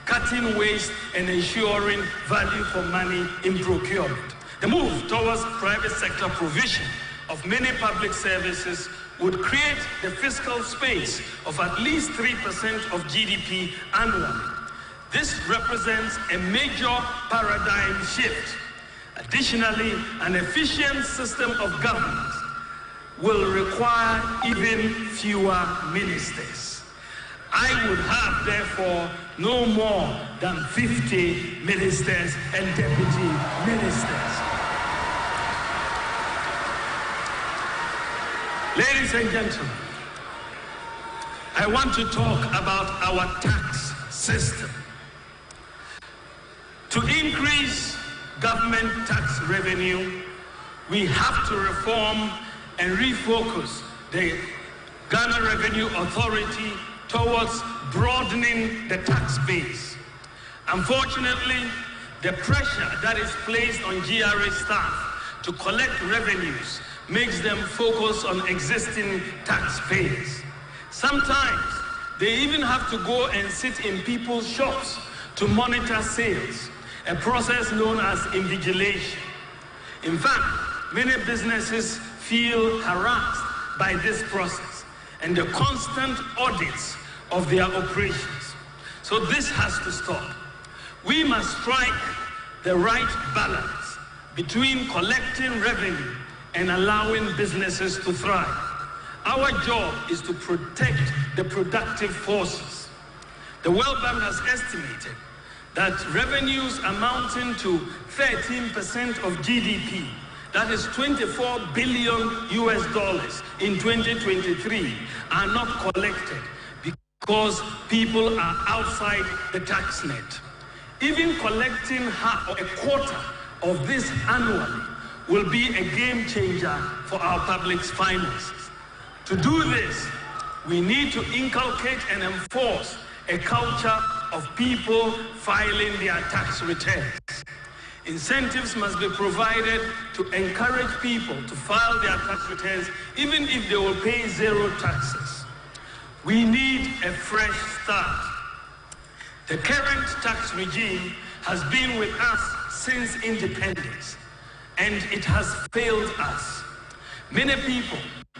cutting waste and ensuring value for money in procurement. The move towards private sector provision of many public services would create the fiscal space of at least 3% of GDP annually. This represents a major paradigm shift. Additionally, an efficient system of governance will require even fewer ministers. I would have, therefore, no more than 50 ministers and deputy ministers. Ladies and gentlemen, I want to talk about our tax system. To increase government tax revenue, we have to reform and refocus the Ghana Revenue Authority towards broadening the tax base. Unfortunately, the pressure that is placed on GRA staff to collect revenues makes them focus on existing taxpayers. Sometimes they even have to go and sit in people's shops to monitor sales, a process known as invigilation. In fact, many businesses feel harassed by this process and the constant audits of their operations. So this has to stop. We must strike the right balance between collecting revenue and allowing businesses to thrive. Our job is to protect the productive forces. The World Bank has estimated that revenues amounting to 13% of GDP, that is $24 billion in 2023, are not collected because people are outside the tax net. Even collecting half or a quarter of this annually will be a game changer for our public finances. To do this, we need to inculcate and enforce a culture of people filing their tax returns. Incentives must be provided to encourage people to file their tax returns even if they will pay zero taxes. We need a fresh start. The current tax regime has been with us since independence, and it has failed us. Many people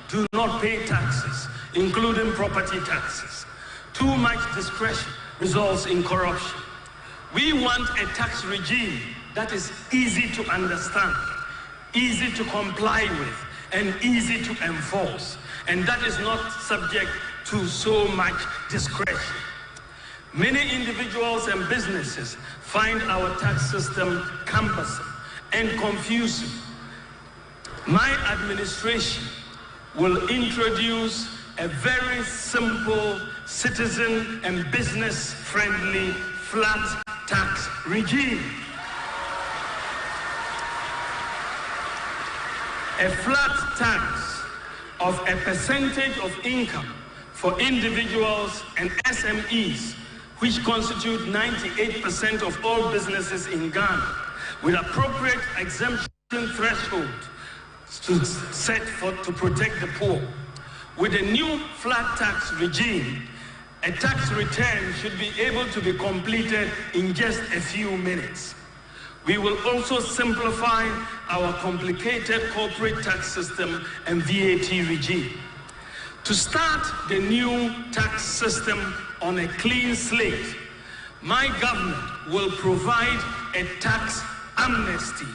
do not pay taxes, including property taxes. Too much discretion results in corruption. We want a tax regime that is easy to understand, easy to comply with, and easy to enforce, and that is not subject to so much discretion. Many individuals and businesses find our tax system cumbersome and confusing. My administration will introduce a very simple, citizen and business-friendly flat tax regime. A flat tax of a percentage of income for individuals and SMEs, which constitute 98% of all businesses in Ghana, with appropriate exemption threshold to protect the poor. With a new flat tax regime, a tax return should be able to be completed in just a few minutes. We will also simplify our complicated corporate tax system and VAT regime. To start the new tax system on a clean slate, my government will provide a tax amnesty,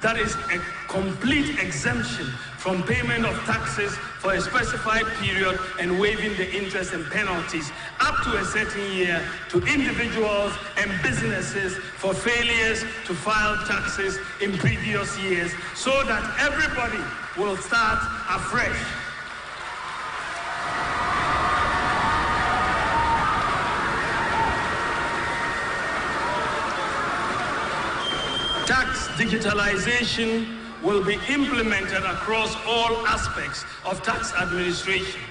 that is a complete exemption from payment of taxes for a specified period and waiving the interest and penalties up to a certain year to individuals and businesses for failures to file taxes in previous years, so that everybody will start afresh. Tax digitalization will be implemented across all aspects of tax administration.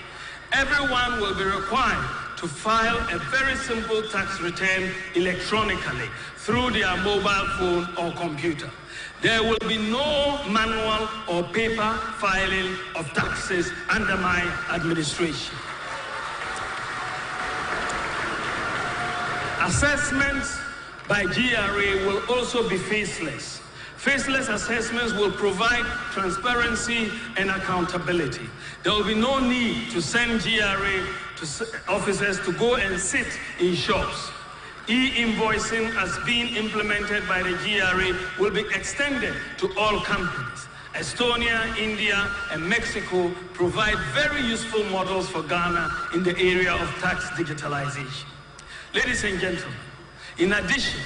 Everyone will be required to to file a very simple tax return electronically through their mobile phone or computer. There will be no manual or paper filing of taxes under my administration. Assessments by GRA will also be faceless. Faceless assessments will provide transparency and accountability. There will be no need to send GRA officers to go and sit in shops. E-invoicing as being implemented by the GRA will be extended to all companies. Estonia, India, and Mexico provide very useful models for Ghana in the area of tax digitalization. Ladies and gentlemen, in addition,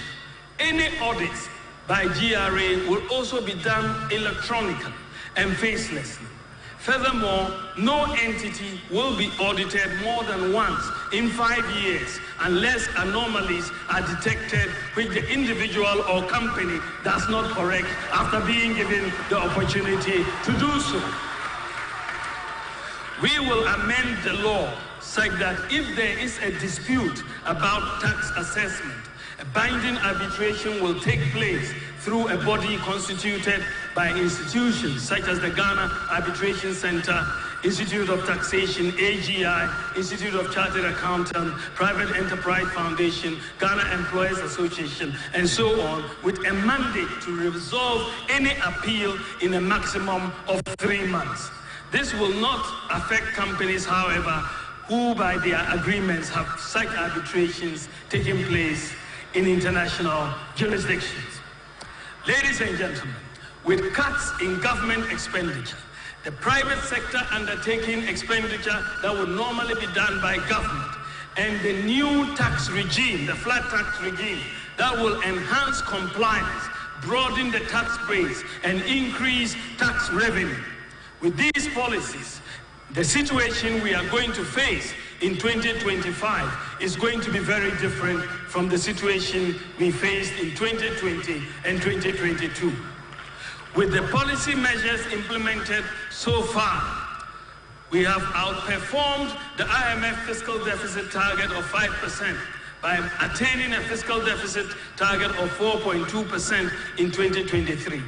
any audits by GRA will also be done electronically and facelessly. Furthermore, no entity will be audited more than once in 5 years unless anomalies are detected which the individual or company does not correct after being given the opportunity to do so. We will amend the law such that if there is a dispute about tax assessment, a binding arbitration will take place through a body constituted by institutions such as the Ghana Arbitration Center, Institute of Taxation, AGI, Institute of Chartered Accountants, Private Enterprise Foundation, Ghana Employers Association, and so on, with a mandate to resolve any appeal in a maximum of 3 months. This will not affect companies, however, who by their agreements have such arbitrations taking place in international jurisdictions. Ladies and gentlemen, with cuts in government expenditure, the private sector undertaking expenditure that would normally be done by government, and the new tax regime, the flat tax regime, that will enhance compliance, broaden the tax base, and increase tax revenue. With these policies, the situation we are going to face in 2025 is going to be very different from the situation we faced in 2020 and 2022. With the policy measures implemented so far, we have outperformed the IMF fiscal deficit target of 5% by attaining a fiscal deficit target of 4.2% in 2023.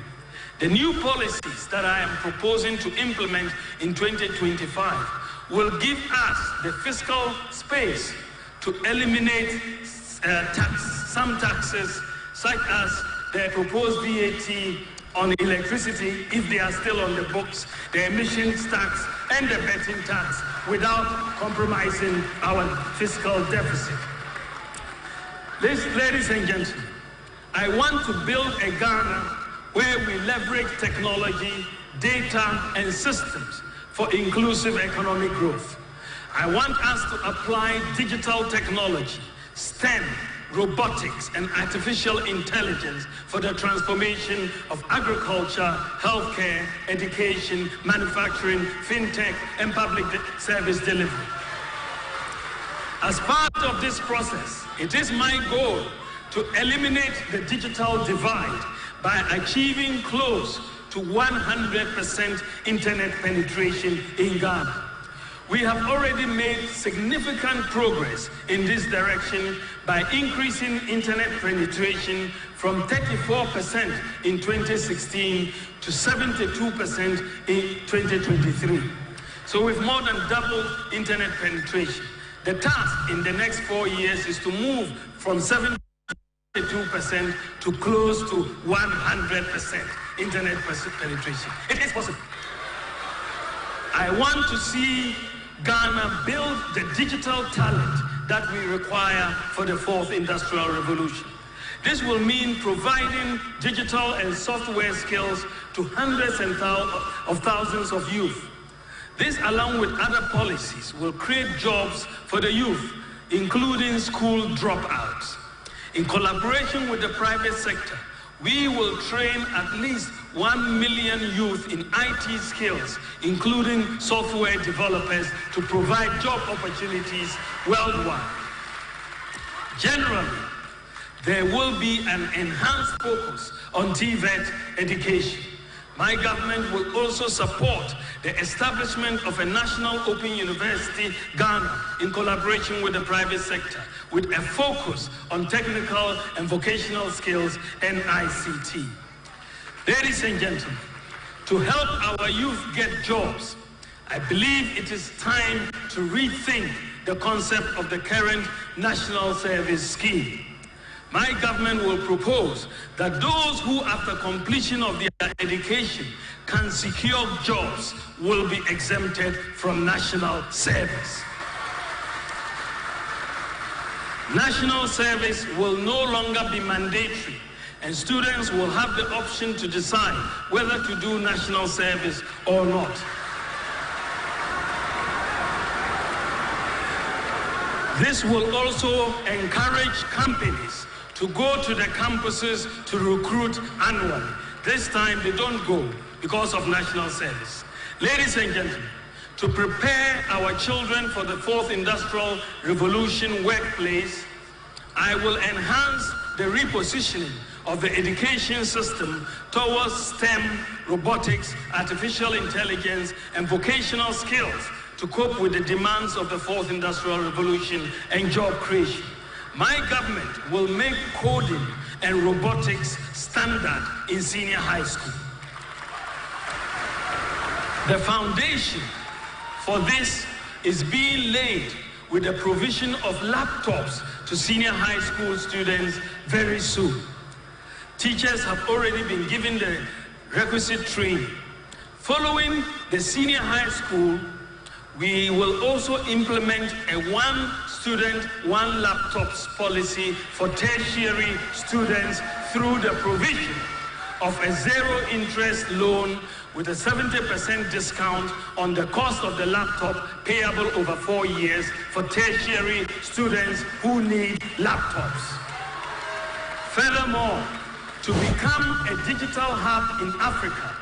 The new policies that I am proposing to implement in 2025 will give us the fiscal space to eliminate some taxes, such as the proposed VAT on electricity, if they are still on the books, the emissions tax, and the betting tax, without compromising our fiscal deficit. Ladies and gentlemen, I want to build a Ghana where we leverage technology, data, and systems for inclusive economic growth. I want us to apply digital technology, STEM, robotics, and artificial intelligence for the transformation of agriculture, healthcare, education, manufacturing, fintech, and public service delivery. As part of this process, it is my goal to eliminate the digital divide by achieving close to 100% internet penetration in Ghana. We have already made significant progress in this direction by increasing internet penetration from 34% in 2016 to 72% in 2023. So we've more than doubled internet penetration. The task in the next 4 years is to move from 72% to close to 100% internet penetration. It is possible. I want to see Ghana build the digital talent that we require for the fourth industrial revolution. This will mean providing digital and software skills to hundreds of thousands of youth. This, along with other policies, will create jobs for the youth, including school dropouts. In collaboration with the private sector, we will train at least 1 million youth in IT skills, including software developers, to provide job opportunities worldwide. Generally, there will be an enhanced focus on TVET education. My government will also support the establishment of a national open university, Ghana, in collaboration with the private sector, with a focus on technical and vocational skills and ICT. Ladies and gentlemen, to help our youth get jobs, I believe it is time to rethink the concept of the current national service scheme. My government will propose that those who, after completion of their education, can secure jobs will be exempted from national service. National service will no longer be mandatory, and students will have the option to decide whether to do national service or not. This will also encourage companies to go to the campuses to recruit annually. This time they don't go because of national service. Ladies and gentlemen, to prepare our children for the fourth industrial revolution workplace, I will enhance the repositioning of the education system towards STEM, robotics, artificial intelligence, and vocational skills to cope with the demands of the fourth industrial revolution and job creation. My government will make coding and robotics standard in senior high school. The foundation for this is being laid with the provision of laptops to senior high school students very soon. Teachers have already been given the requisite training. Following the senior high school, we will also implement a one student, one laptops policy for tertiary students through the provision of a zero interest loan with a 70% discount on the cost of the laptop payable over 4 years for tertiary students who need laptops. Furthermore, to become a digital hub in Africa,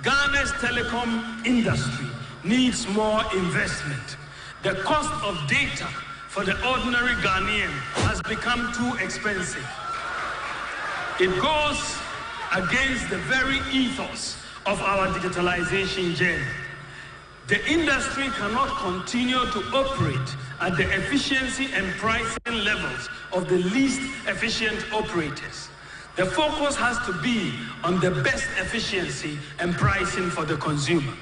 Ghana's telecom industry needs more investment. The cost of data for the ordinary Ghanaian has become too expensive. It goes against the very ethos of our digitalization journey. The industry cannot continue to operate at the efficiency and pricing levels of the least efficient operators. The focus has to be on the best efficiency and pricing for the consumer.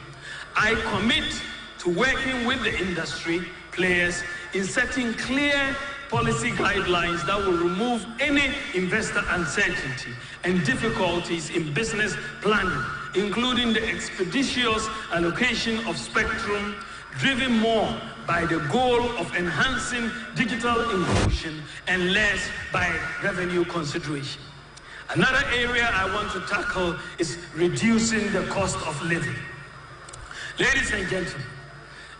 I commit to working with the industry players in setting clear policy guidelines that will remove any investor uncertainty and difficulties in business planning, including the expeditious allocation of spectrum, driven more by the goal of enhancing digital inclusion and less by revenue consideration. Another area I want to tackle is reducing the cost of living. Ladies and gentlemen,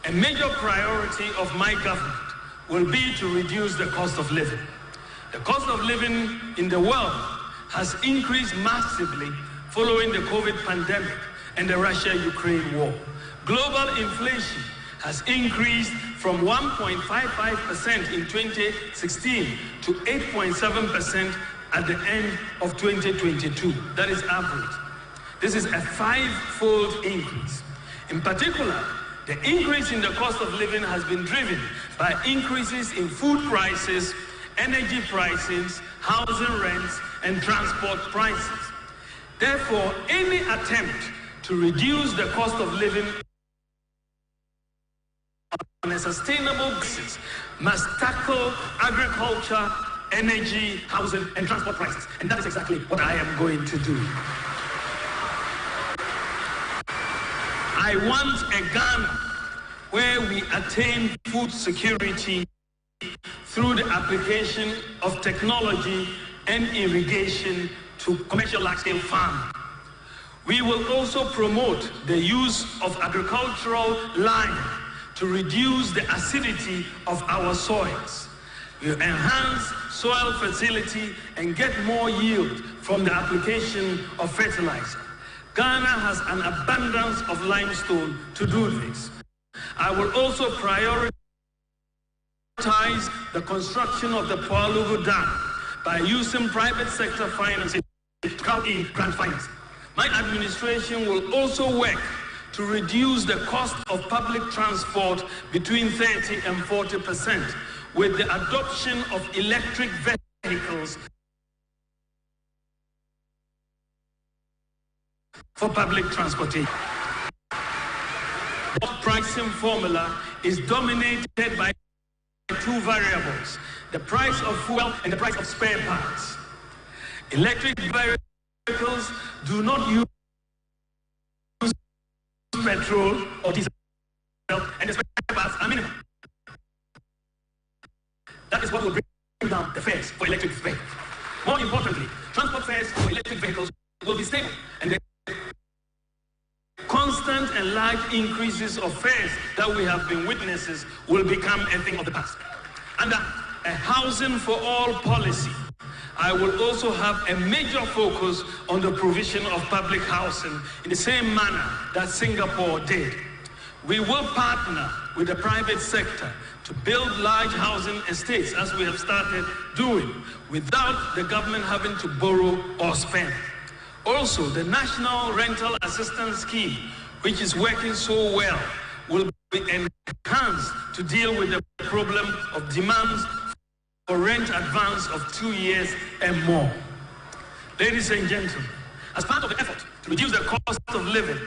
a major priority of my government will be to reduce the cost of living. The cost of living in the world has increased massively following the COVID pandemic and the Russia-Ukraine war. Global inflation has increased from 1.55% in 2016 to 8.7% at the end of 2022. That is average. This is a five-fold increase. In particular, the increase in the cost of living has been driven by increases in food prices, energy prices, housing rents, and transport prices. Therefore, any attempt to reduce the cost of living on a sustainable basis must tackle agriculture, energy, housing, and transport prices. And that is exactly what I am going to do. I want a Ghana where we attain food security through the application of technology and irrigation to commercial large-scale farming. We will also promote the use of agricultural lime to reduce the acidity of our soils. We will enhance soil fertility and get more yield from the application of fertilizer. Ghana has an abundance of limestone to do this. I will also prioritize the construction of the Poalugu Dam by using private sector financing, grant financing. My administration will also work to reduce the cost of public transport between 30 and 40% with the adoption of electric vehicles for public transportation. The pricing formula is dominated by two variables: the price of fuel and the price of spare parts. Electric vehicles do not use petrol or diesel, and the spare parts are minimal. That is what will bring down the fares for electric vehicles. More importantly, transport fares for electric vehicles will be stable, and the constant and large increases of fares that we have been witnesses will become a thing of the past. Under a housing for all policy, I will also have a major focus on the provision of public housing in the same manner that Singapore did. We will partner with the private sector to build large housing estates, as we have started doing, without the government having to borrow or spend. Also, the National Rental Assistance Scheme, which is working so well, will be enhanced to deal with the problem of demands for rent advance of 2 years and more. Ladies and gentlemen, as part of the effort to reduce the cost of living,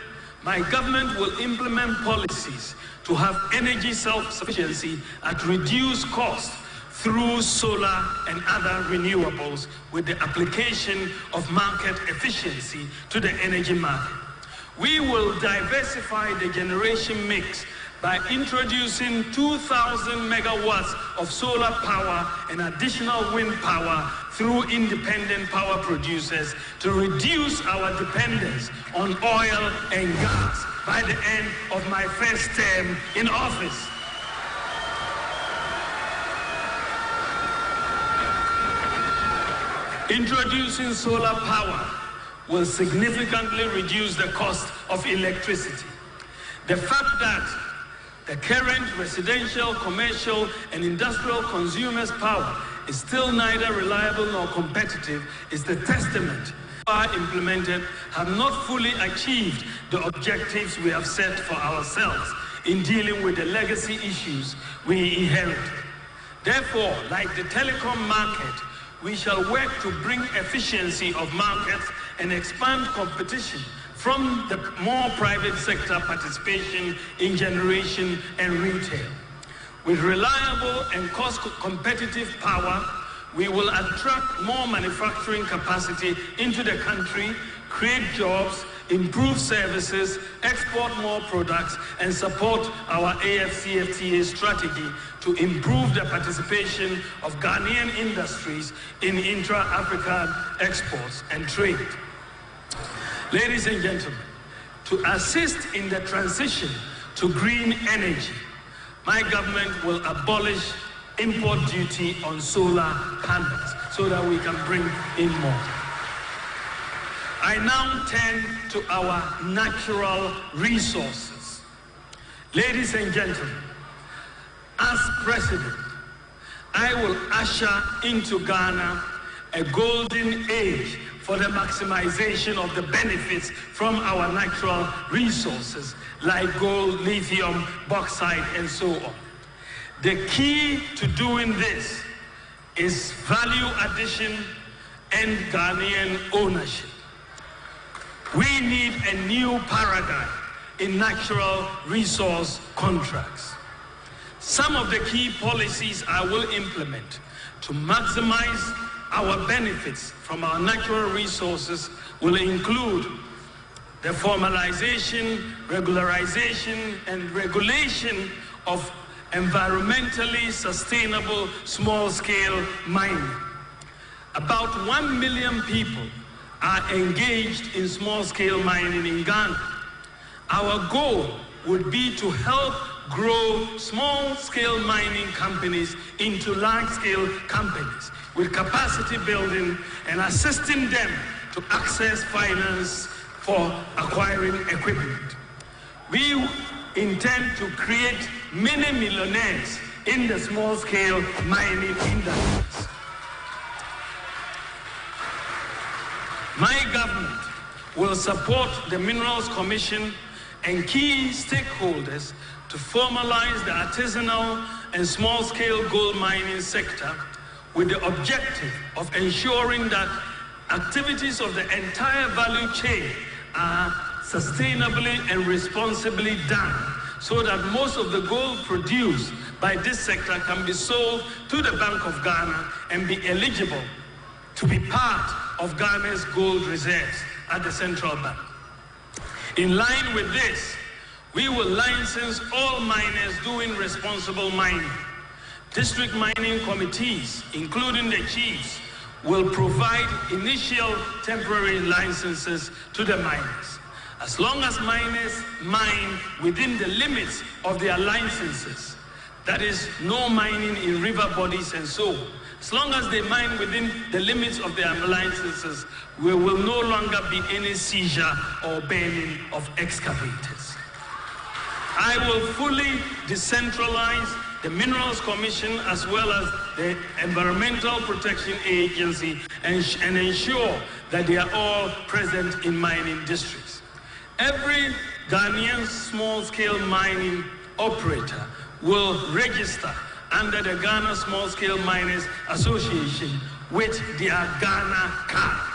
my government will implement policies to have energy self-sufficiency at reduced cost through solar and other renewables, with the application of market efficiency to the energy market. We will diversify the generation mix by introducing 2,000 megawatts of solar power and additional wind power through independent power producers to reduce our dependence on oil and gas by the end of my first term in office. Introducing solar power will significantly reduce the cost of electricity. The fact that the current residential, commercial, and industrial consumers' power is still neither reliable nor competitive is the testament that implemented have not fully achieved the objectives we have set for ourselves in dealing with the legacy issues we inherited. Therefore, like the telecom market, we shall work to bring efficiency of markets and expand competition from the more private sector participation in generation and retail. With reliable and cost-competitive power, we will attract more manufacturing capacity into the country, create jobs, improve services, export more products, and support our AFCFTA strategy to improve the participation of Ghanaian industries in intra-African exports and trade. Ladies and gentlemen, to assist in the transition to green energy, my government will abolish import duty on solar panels so that we can bring in more. I now turn to our natural resources. Ladies and gentlemen, as president, I will usher into Ghana a golden age for the maximization of the benefits from our natural resources like gold, lithium, bauxite, and so on. The key to doing this is value addition and Ghanaian ownership. We need a new paradigm in natural resource contracts. Some of the key policies I will implement to maximize our benefits from our natural resources will include the formalization, regularization, and regulation of environmentally sustainable small-scale mining. About 1 million people are engaged in small-scale mining in Ghana. Our goal would be to help grow small-scale mining companies into large-scale companies with capacity building and assisting them to access finance for acquiring equipment. We intend to create many millionaires in the small-scale mining industries. My government will support the Minerals Commission and key stakeholders to formalize the artisanal and small-scale gold mining sector with the objective of ensuring that activities of the entire value chain are sustainably and responsibly done, so that most of the gold produced by this sector can be sold to the Bank of Ghana and be eligible to be part of Ghana's gold reserves at the central bank. In line with this, we will license all miners doing responsible mining. District mining committees, including the chiefs, will provide initial temporary licenses to the miners. As long as miners mine within the limits of their licenses, that is, no mining in river bodies and so on, as long as they mine within the limits of their licenses, there will no longer be any seizure or burning of excavators. I will fully decentralize the Minerals Commission as well as the Environmental Protection Agency and ensure that they are all present in mining districts. Every Ghanaian small-scale mining operator will register under the Ghana Small-Scale Miners Association with their Ghana card.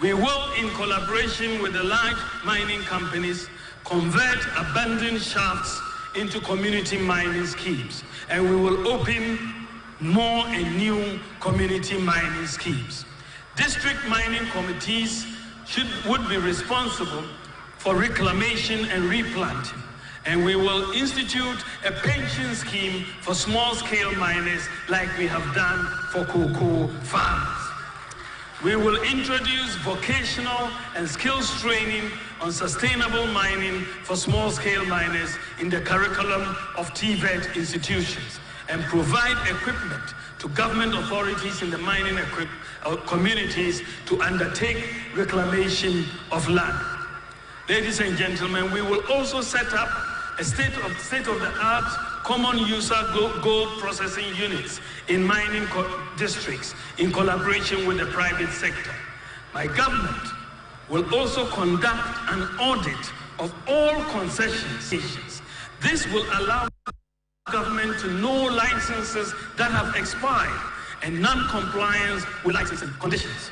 We will, in collaboration with the large mining companies, convert abandoned shafts into community mining schemes, and we will open more and new community mining schemes. District mining committees would be responsible for reclamation and replanting, and we will institute a pension scheme for small-scale miners like we have done for cocoa farmers. We will introduce vocational and skills training on sustainable mining for small-scale miners in the curriculum of TVET institutions and provide equipment to government authorities in the mining communities to undertake reclamation of land. Ladies and gentlemen, we will also set up a state-of-the-art common user gold processing units in mining districts in collaboration with the private sector. My government will also conduct an audit of all concessions. This will allow government to know licenses that have expired and non-compliance with licensing conditions.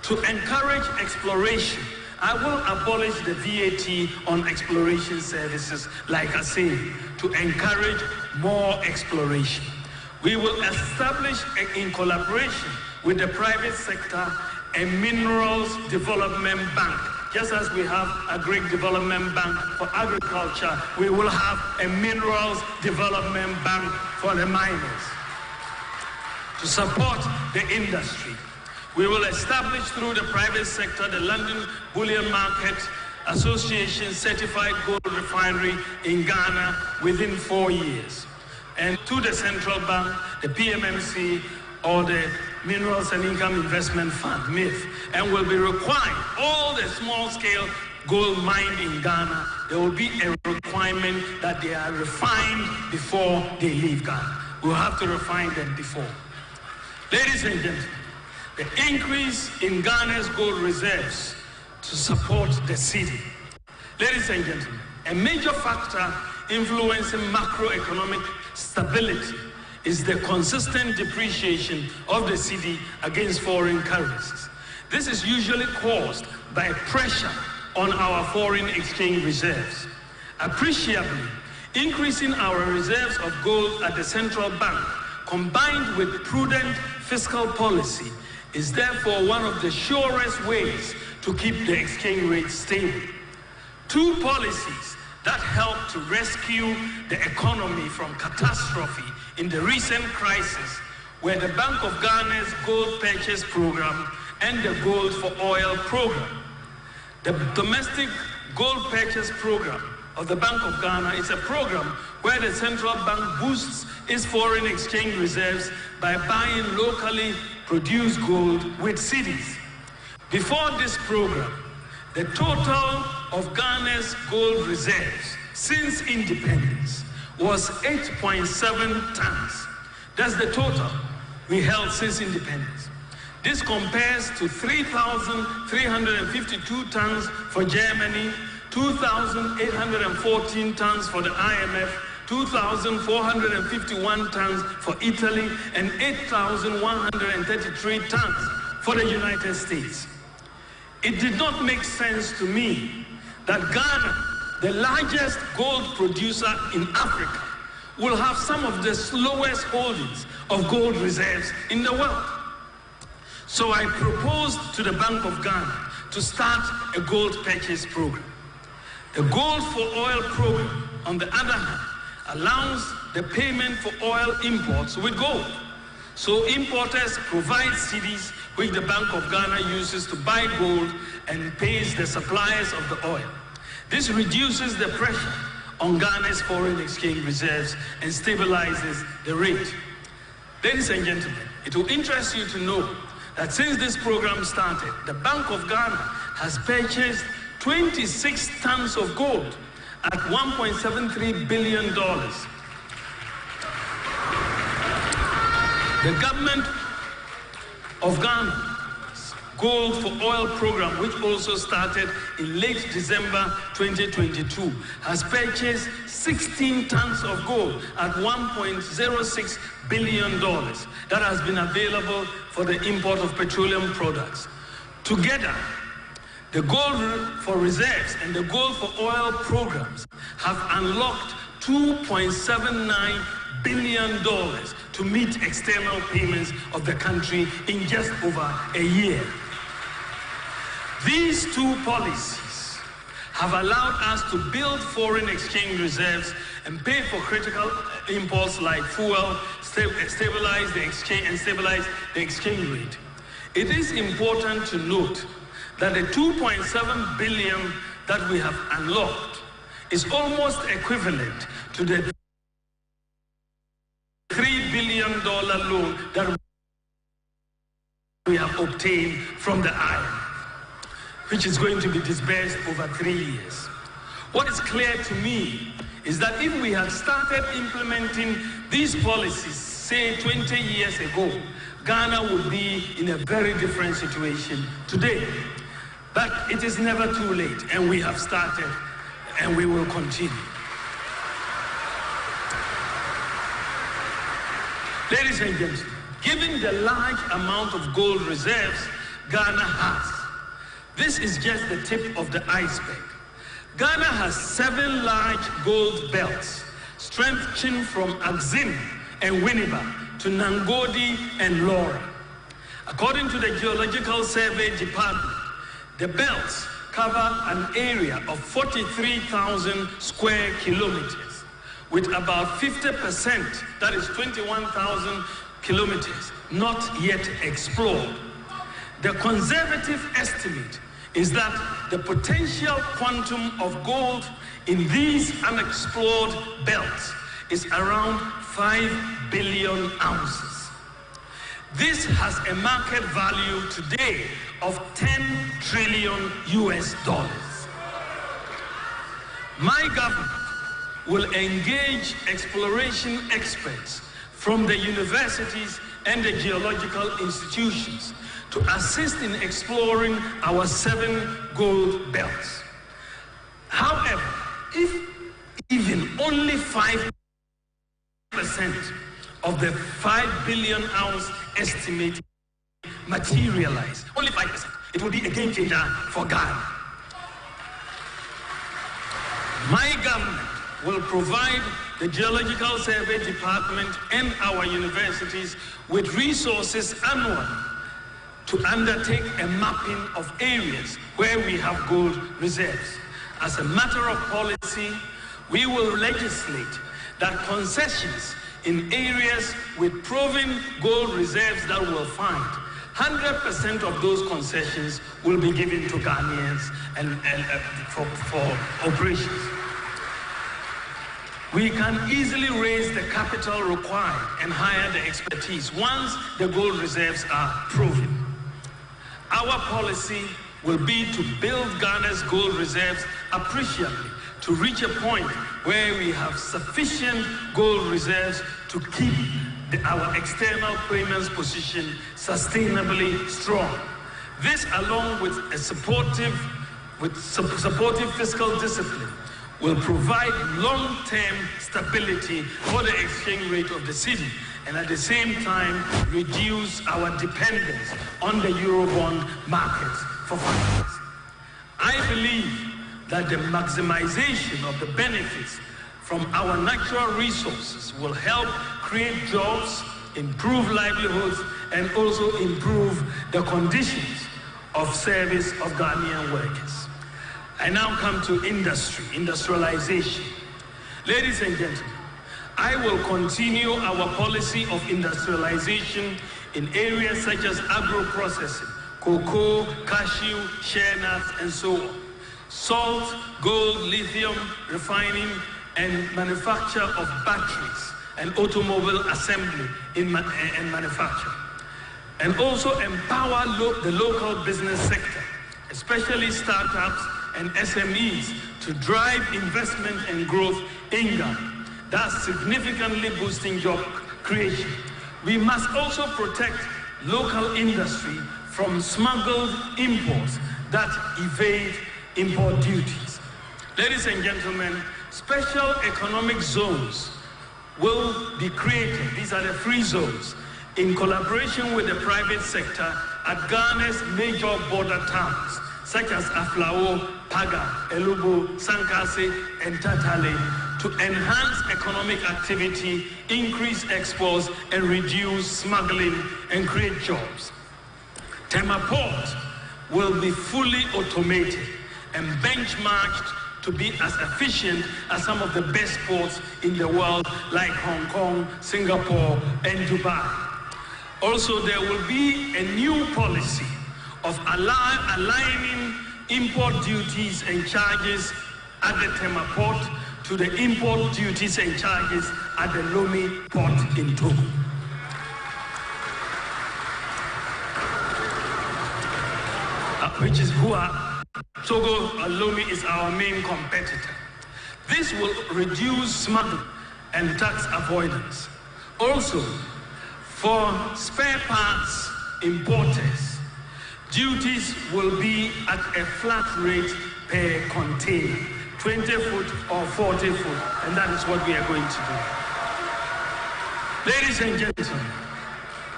To encourage exploration, I will abolish the VAT on exploration services, like I say, to encourage more exploration. We will establish, in collaboration with the private sector, a minerals development bank. Just as we have a Greek development bank for agriculture, we will have a minerals development bank for the miners. To support the industry, we will establish through the private sector the London Bullion Market Association certified gold refinery in Ghana within 4 years. And to the central bank, the PMMC, or the Minerals and Income Investment Fund, MIF, and will be required, all the small-scale gold mined in Ghana, there will be a requirement that they are refined before they leave Ghana. We'll have to refine them before. Ladies and gentlemen, the increase in Ghana's gold reserves to support the city. Ladies and gentlemen, a major factor influencing macroeconomic stability is the consistent depreciation of the cedi against foreign currencies. This is usually caused by pressure on our foreign exchange reserves. Appreciably, increasing our reserves of gold at the central bank, combined with prudent fiscal policy, is therefore one of the surest ways to keep the exchange rate stable. Two policies that helped to rescue the economy from catastrophe in the recent crisis were the Bank of Ghana's gold purchase program and the gold for oil program. The domestic gold purchase program of the Bank of Ghana is a program where the central bank boosts its foreign exchange reserves by buying locally produced gold with cedis. Before this program, the total of Ghana's gold reserves since independence was 8.7 tons. That's the total we held since independence. This compares to 3,352 tons for Germany, 2,814 tons for the IMF, 2,451 tons for Italy, and 8,133 tons for the United States. It did not make sense to me that Ghana, the largest gold producer in Africa, will have some of the slowest holdings of gold reserves in the world. So I proposed to the Bank of Ghana to start a gold purchase program. The Gold for Oil program, on the other hand, allows the payment for oil imports with gold. So importers provide cedis which the Bank of Ghana uses to buy gold and pays the suppliers of the oil. This reduces the pressure on Ghana's foreign exchange reserves and stabilizes the rate. Ladies and gentlemen, it will interest you to know that since this program started, the Bank of Ghana has purchased 26 tons of gold at $1.73 billion. The government of Ghana's Gold for Oil program, which also started in late December 2022, has purchased 16 tons of gold at $1.06 billion that has been available for the import of petroleum products. Together, the Gold for Reserves and the Gold for Oil programs have unlocked $2.79 billion to meet external payments of the country in just over a year. These two policies have allowed us to build foreign exchange reserves and pay for critical imports like fuel, stabilize the exchange rate. It is important to note that the 2.7 billion that we have unlocked is almost equivalent to the $3 billion loan that we have obtained from the IMF, which is going to be disbursed over 3 years. What is clear to me is that if we had started implementing these policies, say 20 years ago, Ghana would be in a very different situation today. But it is never too late, and we have started, and we will continue. Ladies and gentlemen, given the large amount of gold reserves Ghana has, this is just the tip of the iceberg. Ghana has 7 large gold belts stretching from Axim and Winneba to Nangodi and Laura. According to the Geological Survey Department, the belts cover an area of 43,000 square kilometers, with about 50%, that is 21,000 kilometers, not yet explored. The conservative estimate is that the potential quantum of gold in these unexplored belts is around 5 billion ounces. This has a market value today of 10 trillion US dollars. My government will engage exploration experts from the universities and the geological institutions to assist in exploring our 7 gold belts. However, if even only 5% of the 5 billion ounce estimate materialize, only 5%, it will be a game changer for Ghana. My government will provide the Geological Survey Department and our universities with resources annually to undertake a mapping of areas where we have gold reserves. As a matter of policy, we will legislate that concessions in areas with proven gold reserves that we'll find, 100% of those concessions will be given to Ghanaians and for operations. We can easily raise the capital required and hire the expertise once the gold reserves are proven. Our policy will be to build Ghana's gold reserves appreciably to reach a point where we have sufficient gold reserves to keep our external payments position sustainably strong. This, along with a supportive fiscal discipline, will provide long-term stability for the exchange rate of the city, and at the same time reduce our dependence on the Eurobond markets for finance. I believe that the maximization of the benefits from our natural resources will help create jobs, improve livelihoods, and also improve the conditions of service of Ghanaian workers. I now come to industrialization. Ladies and gentlemen, I will continue our policy of industrialization in areas such as agro-processing, cocoa, cashew, shea nuts, and so on. Salt, gold, lithium, refining, and manufacture of batteries and automobile assembly and manufacture. And also empower the local business sector, especially startups and SMEs, to drive investment and growth in Ghana, thus significantly boosting job creation. We must also protect local industry from smuggled imports that evade import duties. Ladies and gentlemen, special economic zones will be created. These are the free zones in collaboration with the private sector at Ghana's major border towns, such as Aflao, Paga, Elubo, Sankase, and Tatale, to enhance economic activity, increase exports, and reduce smuggling and create jobs. Tema Port will be fully automated and benchmarked to be as efficient as some of the best ports in the world, like Hong Kong, Singapore, and Dubai. Also, there will be a new policy of aligning import duties and charges at the Tema Port to the import duties and charges at the Lomé Port in Togo. Togo Lomé is our main competitor. This will reduce smuggling and tax avoidance. Also, for spare parts importers, duties will be at a flat rate per container, 20 foot or 40 foot, and that is what we are going to do. Ladies and gentlemen,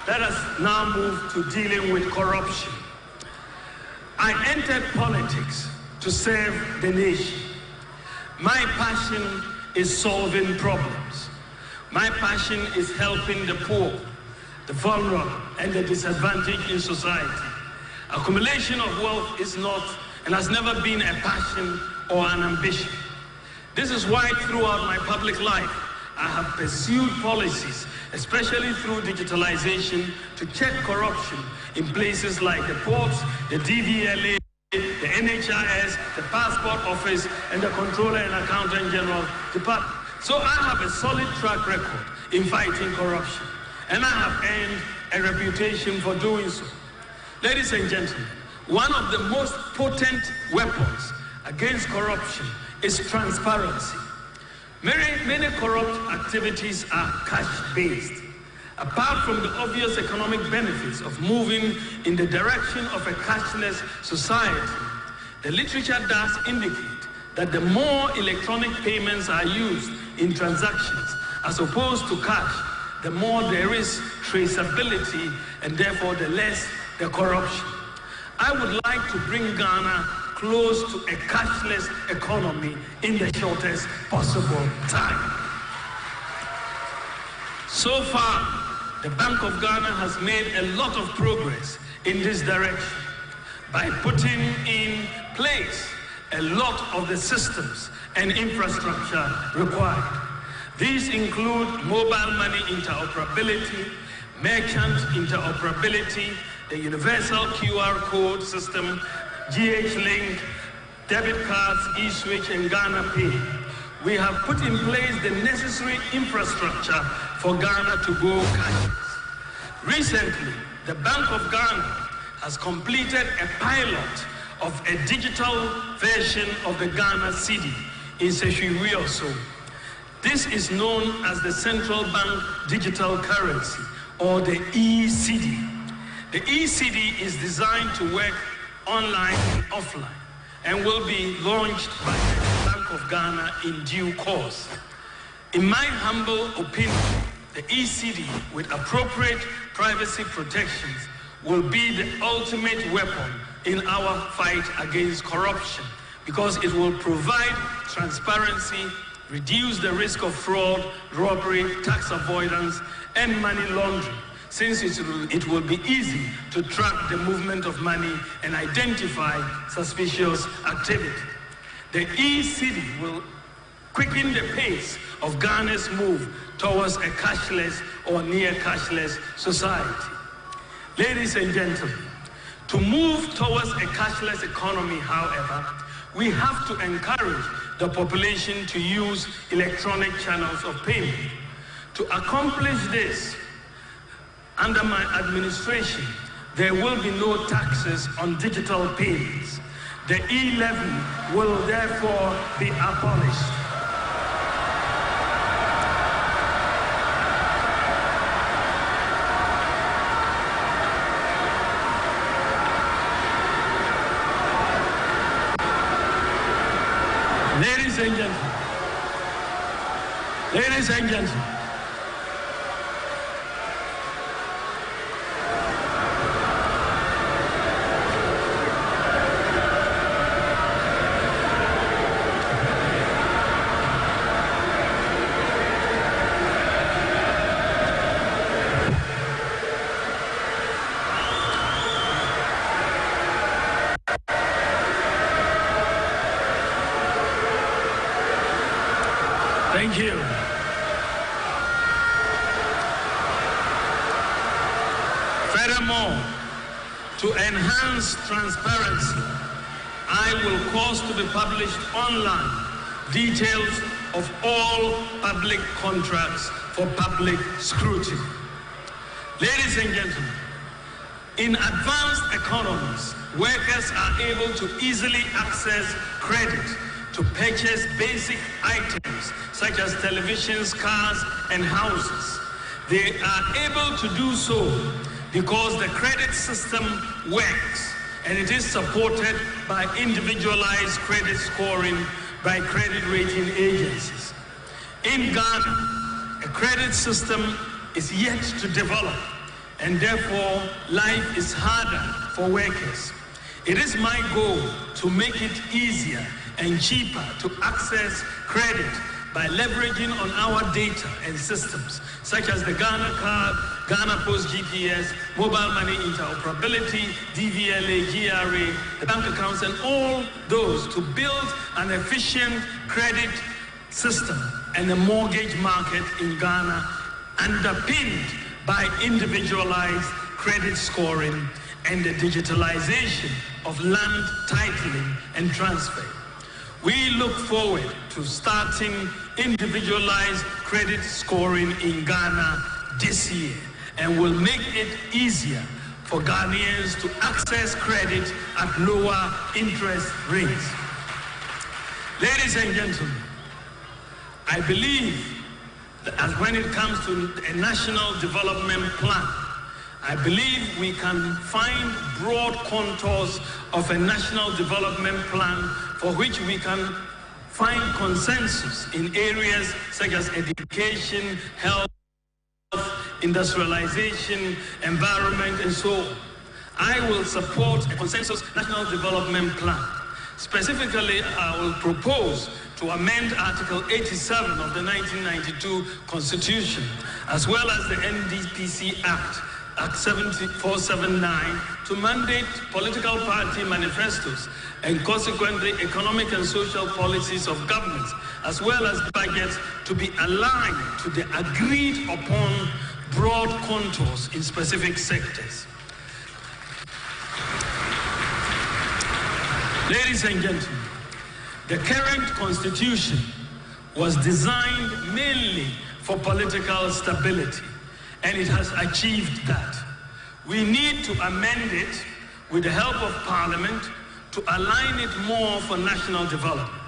let us now move to dealing with corruption. I entered politics to serve the nation. My passion is solving problems. My passion is helping the poor, the vulnerable, and the disadvantaged in society. Accumulation of wealth is not and has never been a passion or an ambition. This is why throughout my public life, I have pursued policies, especially through digitalization, to check corruption in places like the ports, the DVLA, the NHIS, the Passport Office, and the Controller and Accountant General Department. So I have a solid track record in fighting corruption, and I have earned a reputation for doing so. Ladies and gentlemen, one of the most potent weapons against corruption is transparency. Many corrupt activities are cash-based. Apart from the obvious economic benefits of moving in the direction of a cashless society, the literature does indicate that the more electronic payments are used in transactions as opposed to cash, the more there is traceability and therefore the less the corruption. I would like to bring Ghana close to a cashless economy in the shortest possible time. So far, the Bank of Ghana has made a lot of progress in this direction by putting in place a lot of the systems and infrastructure required. These include mobile money interoperability, merchant interoperability, the universal QR code system, GH-Link, debit cards, eSwitch, and Ghana Pay. We have put in place the necessary infrastructure for Ghana to go cashless. Recently, the Bank of Ghana has completed a pilot of a digital version of the Ghana cedi in Seshwiwioso. This is known as the Central Bank Digital Currency, or the ECD. The ECD is designed to work online and offline and will be launched by the Bank of Ghana in due course. In my humble opinion, the ECD, with appropriate privacy protections, will be the ultimate weapon in our fight against corruption, because it will provide transparency, reduce the risk of fraud, robbery, tax avoidance, and money laundering, since it will be easy to track the movement of money and identify suspicious activity. The ECD will quicken the pace of Ghana's move towards a cashless or near cashless society. Ladies and gentlemen, to move towards a cashless economy, however, we have to encourage the population to use electronic channels of payment. To accomplish this, under my administration, there will be no taxes on digital payments. The e-levy will therefore be abolished. Ladies and gentlemen, thank you. Furthermore, to enhance transparency, I will cause to be published online details of all public contracts for public scrutiny. Ladies and gentlemen, in advanced economies, workers are able to easily access credit to purchase basic items such as televisions, cars, and houses. They are able to do so because the credit system works and it is supported by individualized credit scoring by credit rating agencies. In Ghana, a credit system is yet to develop, and therefore life is harder for workers. It is my goal to make it easier and cheaper to access credit by leveraging on our data and systems, such as the Ghana Card, Ghana Post GPS, mobile money interoperability, DVLA, GRA, the bank accounts, and all those to build an efficient credit system and a mortgage market in Ghana underpinned by individualized credit scoring and the digitalization of land titling and transfer. We look forward to starting individualized credit scoring in Ghana this year, and will make it easier for Ghanaians to access credit at lower interest rates. Ladies and gentlemen, I believe that when it comes to a national development plan, I believe we can find broad contours of a national development plan for which we can find consensus in areas such as education, health, industrialization, environment, and so on. I will support a consensus national development plan. Specifically, I will propose to amend Article 87 of the 1992 Constitution, as well as the NDPC Act, Act 479, to mandate political party manifestos and consequently economic and social policies of governments, as well as budgets, to be aligned to the agreed upon broad contours in specific sectors. Ladies and gentlemen, the current constitution was designed mainly for political stability, and it has achieved that. We need to amend it with the help of Parliament to align it more for national development.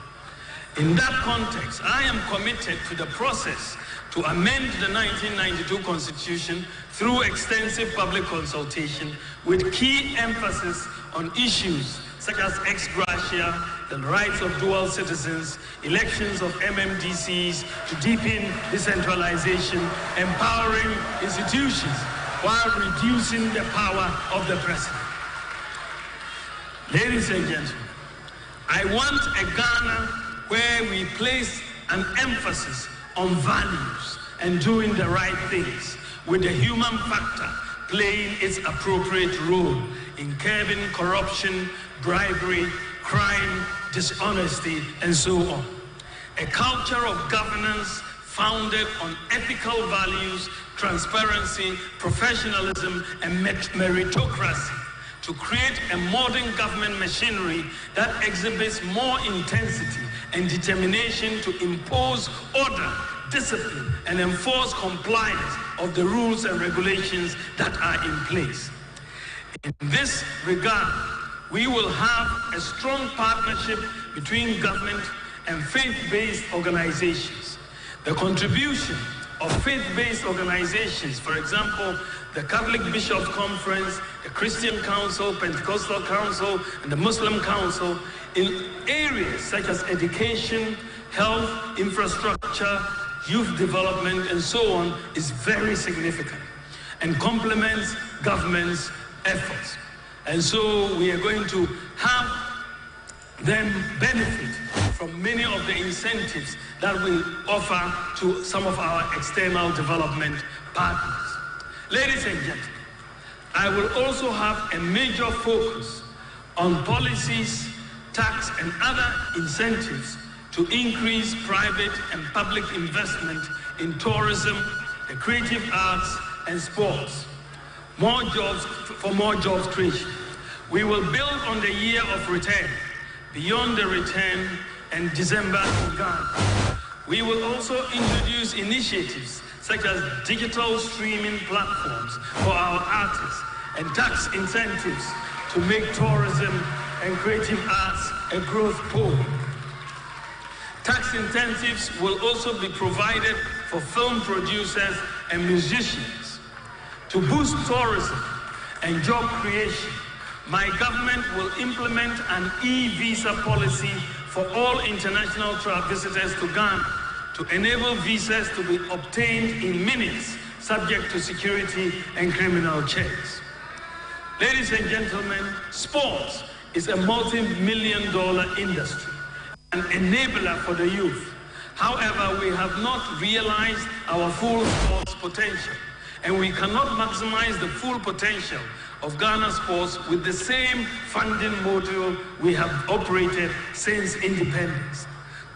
In that context, I am committed to the process to amend the 1992 Constitution through extensive public consultation with key emphasis on issues such as ex gratia, the rights of dual citizens, elections of MMDCs to deepen decentralization, empowering institutions while reducing the power of the president. Ladies and gentlemen, I want a Ghana where we place an emphasis on values and doing the right things, with the human factor playing its appropriate role in curbing corruption, bribery, crime, dishonesty, and so on. A culture of governance founded on ethical values, transparency, professionalism, and meritocracy, to create a modern government machinery that exhibits more intensity and determination to impose order, discipline, and enforce compliance of the rules and regulations that are in place. In this regard, we will have a strong partnership between government and faith-based organizations. The contribution of faith-based organizations, for example, the Catholic Bishops' Conference, the Christian Council, Pentecostal Council, and the Muslim Council, in areas such as education, health, infrastructure, youth development, and so on, is very significant and complements government's efforts. And so we are going to have them benefit from many of the incentives that we offer to some of our external development partners. Ladies and gentlemen, I will also have a major focus on policies, tax, and other incentives to increase private and public investment in tourism, the creative arts, and sports. More jobs creation. We will build on the year of return, beyond the return, and December in Ghana. We will also introduce initiatives such as digital streaming platforms for our artists and tax incentives to make tourism and creative arts a growth pole. Tax incentives will also be provided for film producers and musicians. To boost tourism and job creation, my government will implement an e-visa policy for all international visitors to Ghana to enable visas to be obtained in minutes, subject to security and criminal checks. Ladies and gentlemen, sports is a multi-million-dollar industry, an enabler for the youth. However, we have not realized our full sports potential, and we cannot maximize the full potential of Ghana sports with the same funding model we have operated since independence.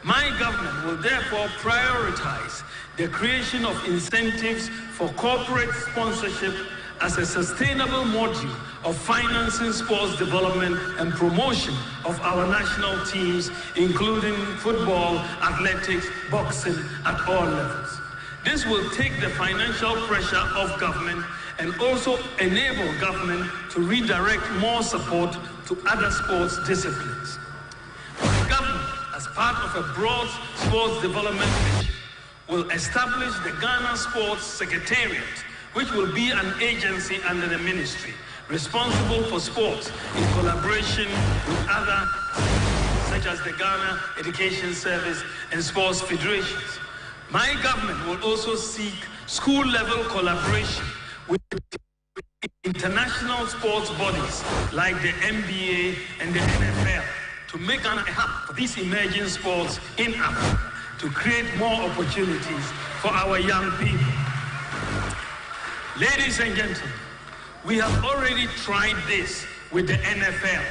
My government will therefore prioritize the creation of incentives for corporate sponsorship as a sustainable module of financing sports development and promotion of our national teams, including football, athletics, boxing at all levels. This will take the financial pressure off government and also enable government to redirect more support to other sports disciplines. The government, as part of a broad sports development mission, will establish the Ghana Sports Secretariat, which will be an agency under the ministry, responsible for sports in collaboration with other, such as the Ghana Education Service and sports federations. My government will also seek school-level collaboration with international sports bodies like the NBA and the NFL to make an hub for these emerging sports in Africa, to create more opportunities for our young people. Ladies and gentlemen, we have already tried this with the NFL,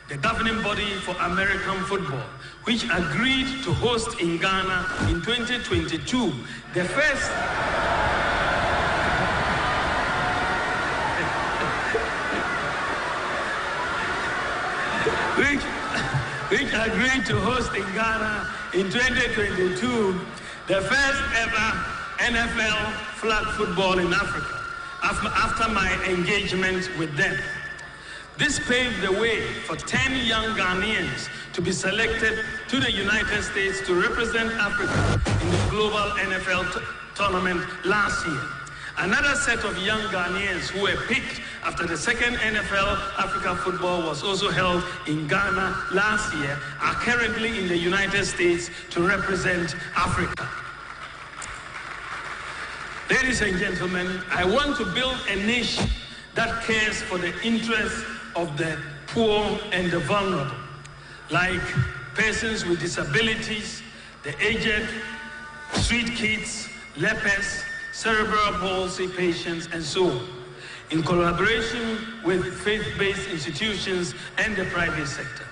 the governing body for American football, which agreed to host in Ghana in 2022 the first which agreed to host in Ghana in 2022 the first ever NFL flag football in Africa after my engagement with them. This paved the way for 10 young Ghanaians to be selected to the United States to represent Africa in the global NFL tournament last year. Another set of young Ghanaians who were picked after the second NFL Africa football was also held in Ghana last year are currently in the United States to represent Africa. Ladies and gentlemen, I want to build a nation that cares for the interests of the poor and the vulnerable, like persons with disabilities, the aged, street kids, lepers, cerebral palsy patients, and so on, in collaboration with faith-based institutions and the private sector.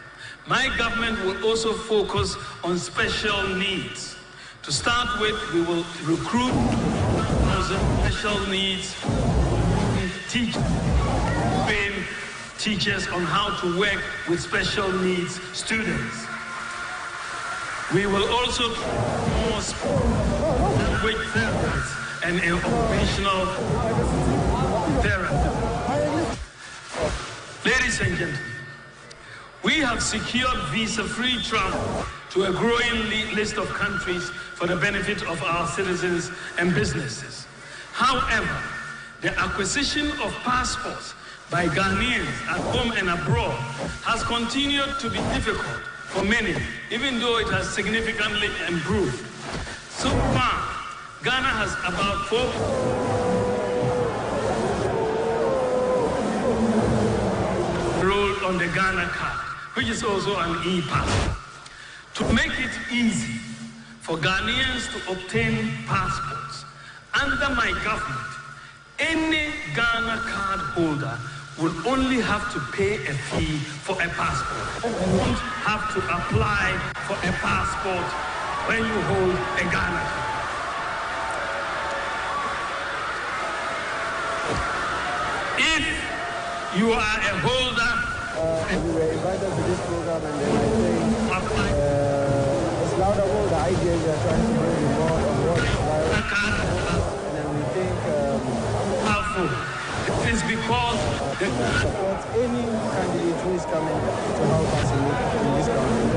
My government will also focus on special needs. To start with, we will recruit special needs teachers, train teachers on how to work with special needs students. We will also more language therapists and occupational therapy. Ladies and gentlemen, we have secured visa-free travel to a growing list of countries for the benefit of our citizens and businesses. However, the acquisition of passports by Ghanaians at home and abroad has continued to be difficult for many, even though it has significantly improved. So far, Ghana has about 4 enrolled on the Ghana card, which is also an e-passport. To make it easy for Ghanaians to obtain passports, under my government, any Ghana card holder will only have to pay a fee for a passport. You won't have to apply for a passport when you hold a Ghana card. If you are a holder, we were invited to this program, and then I think it's laudable the idea we are trying to bring more on board. And then we think it is because the support any candidate who is coming to help us in this country.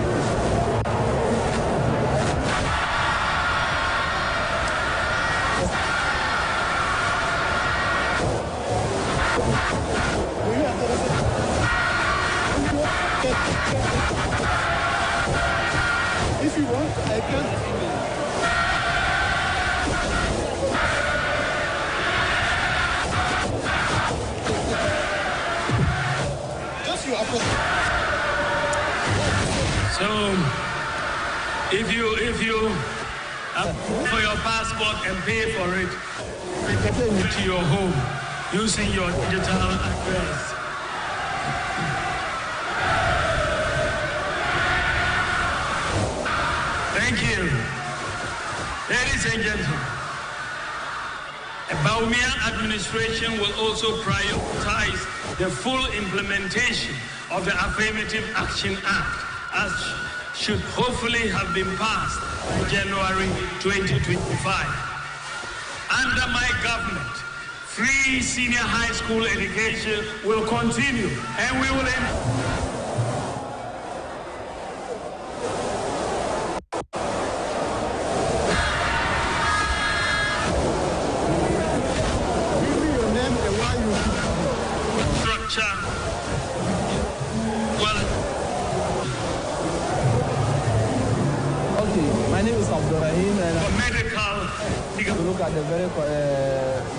If you want, I can. Just your approach. So, if you apply for your passport and pay for it, return it to your home using your digital address. Thank you. Ladies and gentlemen, the Bawumia administration will also prioritize the full implementation of the Affirmative Action Act, as should hopefully have been passed by January 2025. Under my government, free senior high school education will continue, and we will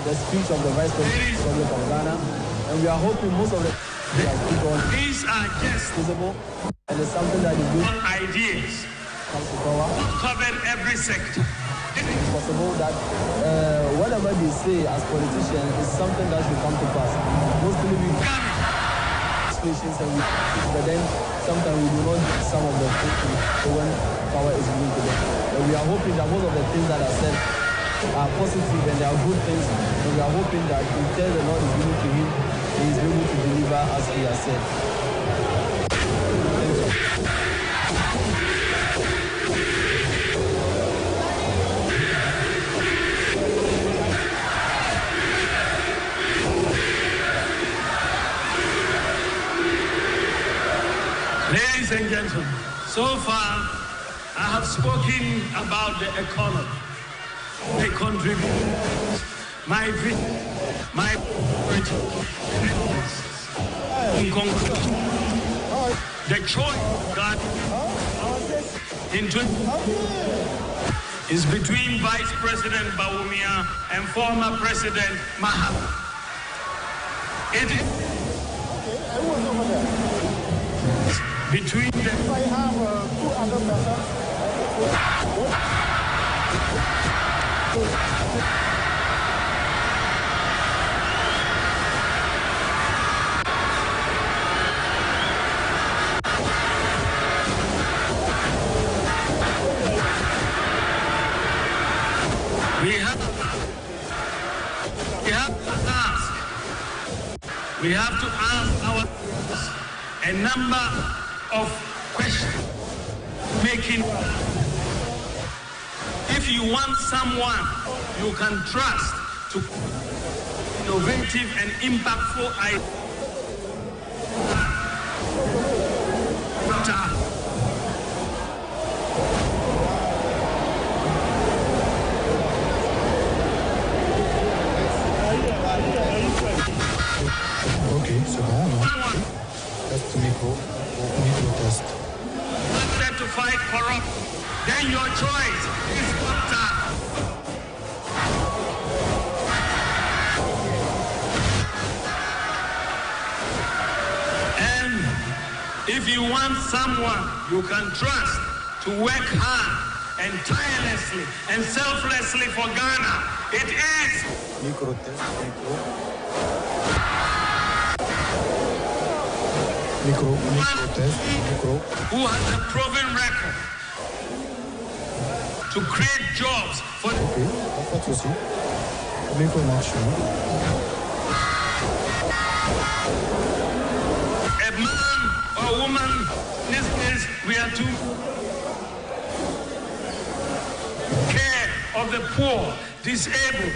the speech of the Vice President of Ghana, and we are hoping most of the these are just visible, and it's something that is good ideas comes to power. Covered every sector. It's possible that whatever they say as politicians is something that should come to pass. Mostly we situations, and but then sometimes we do not get some of the things when power is given to them. But we are hoping that most of the things that are said are positive and they are good things, and we are hoping that until the Lord is given to him, he is able to deliver as he has said. So far, I have spoken about the economy, the contribution, my vision, my in conclusion, the choice God in is between Vice President Bawumia and former President Mahama. It is between them. I have two other persons. We have to ask a number of questions. If you want someone you can trust to innovative and impactful ideas, Okay, c'est bon, non? Test micro test. Wanted to fight corruption, then your choice is Doctor. And if you want someone you can trust to work hard and tirelessly and selflessly for Ghana, it is Micro test, micro test, who has a proven record to create jobs for Ok, pas de souci. Micro marche. a man or woman. In this case, we are to care of the poor, disabled,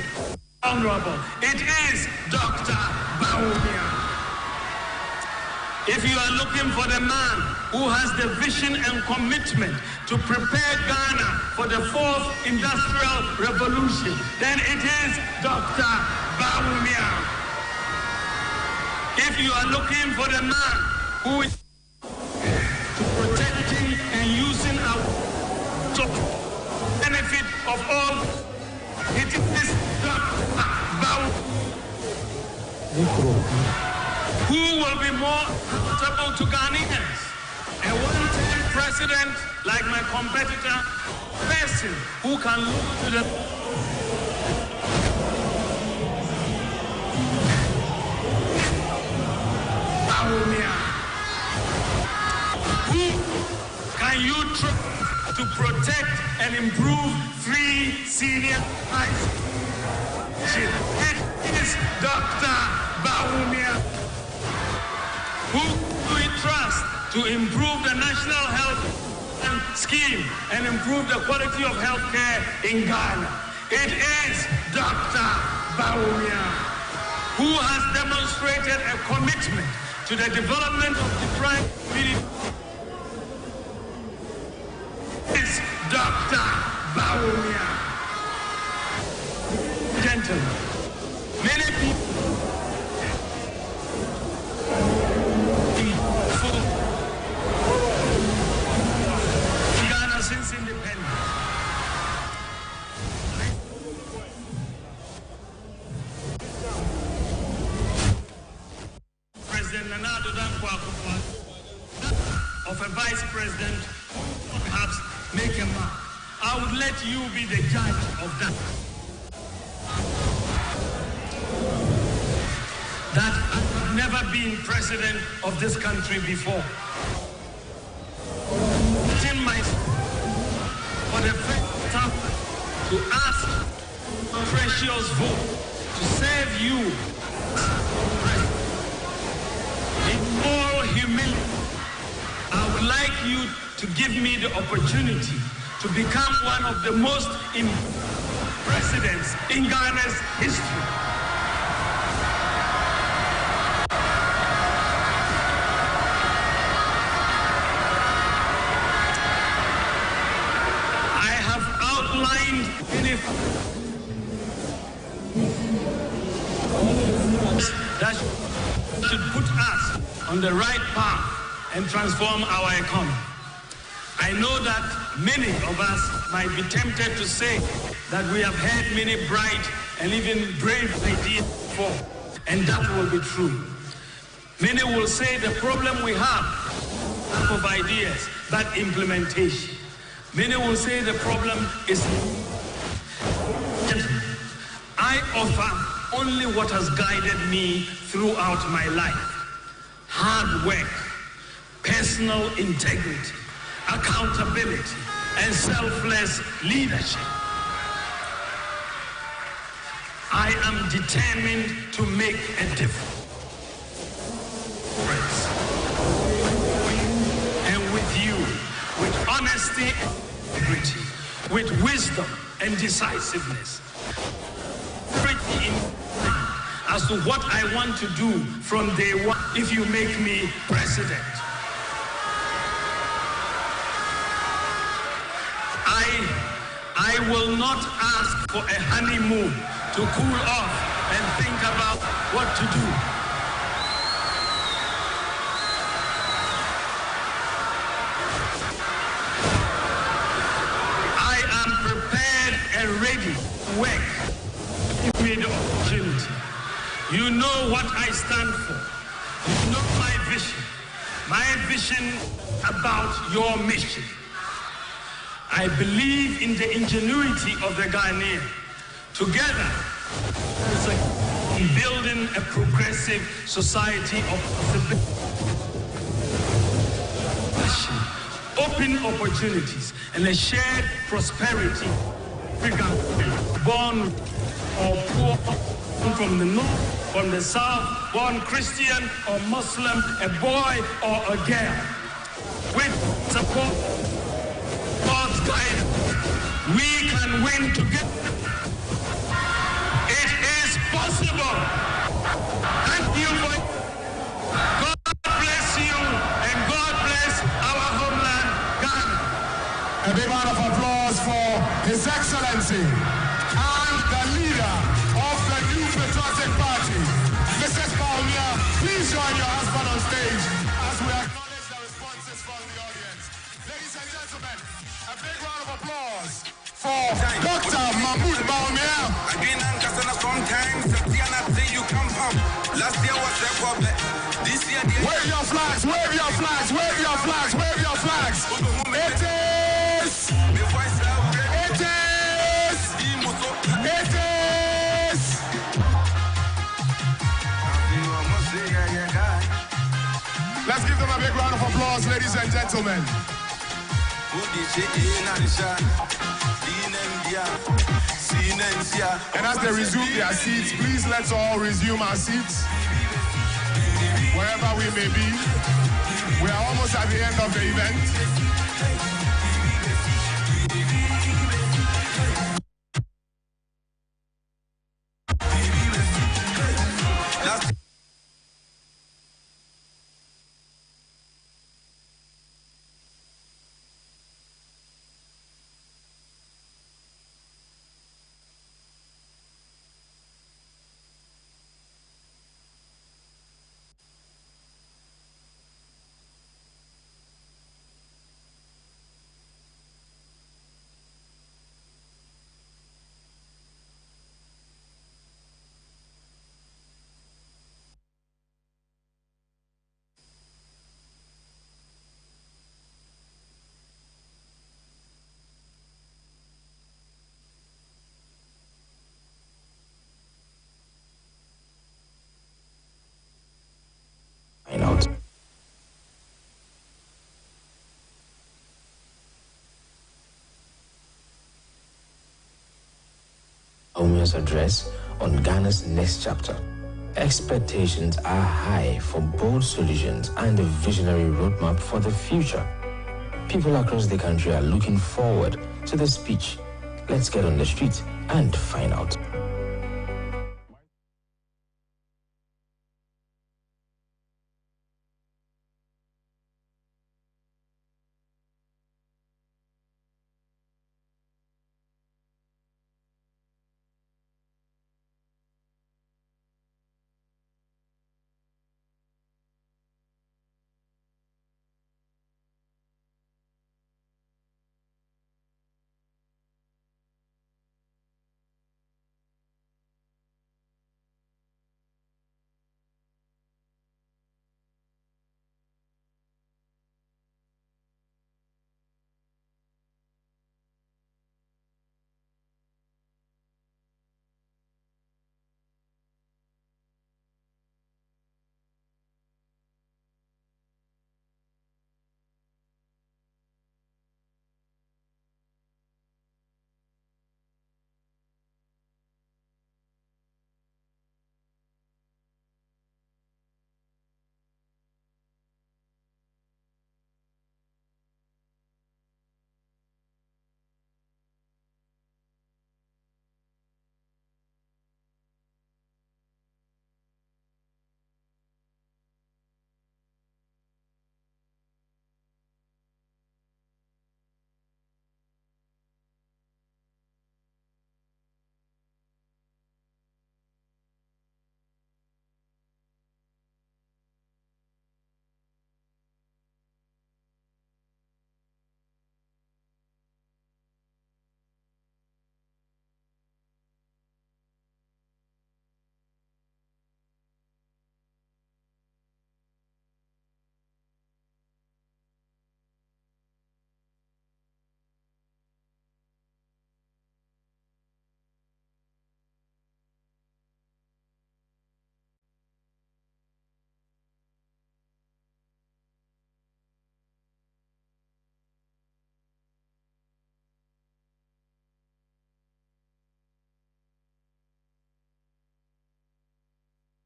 vulnerable. It is Dr. Bawumia. If you are looking for the man who has the vision and commitment to prepare Ghana for the fourth industrial revolution, then it is Dr. Bawumia. If you are looking for the man who is protecting and using our benefit of all, it is Dr. Bawumia. Who will be more accountable to Ghanaians? A one-term president like my competitor, person who can look to the Bawumia. Who can you trust to protect and improve three senior high schools? It is Dr. Bawumia. Who do we trust to improve the national health scheme and improve the quality of health care in Ghana? It is Dr. Bawumia, who has demonstrated a commitment to the development of deprived communities. It's Dr. Bawumia. Gentlemen, many people Ghana since independence. President Nana akufo-addo of a vice president, perhaps make a mark. I would let you be the judge of that. That I've never been president of this country before. In my for the first time to ask a precious vote to serve you in all humility. I would like you to give me the opportunity to become one of the most presidents in Ghana's history. that should put us on the right path and transform our economy. I know that many of us might be tempted to say that we have had many bright and even brave ideas before, and that will be true. Many will say the problem we have of ideas, but implementation. Many will say the problem is I offer only what has guided me throughout my life. Hard work, personal integrity, accountability, and selfless leadership. I am determined to make a difference. And with you, with honesty, integrity, with wisdom and decisiveness, as to what I want to do from day one if you make me president. I will not ask for a honeymoon to cool off and think about what to do. I am prepared and ready to work with the opportunity. You know what I stand for. You know my vision. My vision about your mission. I believe in the ingenuity of the Ghanaian. Together, in building a progressive society of open opportunities and a shared prosperity. Born or poor, from the north, from the south, born Christian or Muslim, a boy or a girl, with support, God's guidance, we can win together. It is possible. Thank you for it. God bless you and God bless our homeland, Ghana. A big round of applause for His Excellency and the leader of the New Patriotic Party, Mrs. Bawumia. Please join your husband on stage as we acknowledge the responses from the audience. Ladies and gentlemen, a big round of applause for Dr. Mahmoud Bawumia. Wave your flags, wave your flags, wave your flags, wave your flags. It is. Let's give them a big round of applause, ladies and gentlemen. And as they resume their seats, please let's all resume our seats. Wherever we may be, we are almost at the end of the event. Bawumia's address on Ghana's next chapter. Expectations are high for bold solutions and a visionary roadmap for the future. People across the country are looking forward to the speech. Let's get on the street and find out.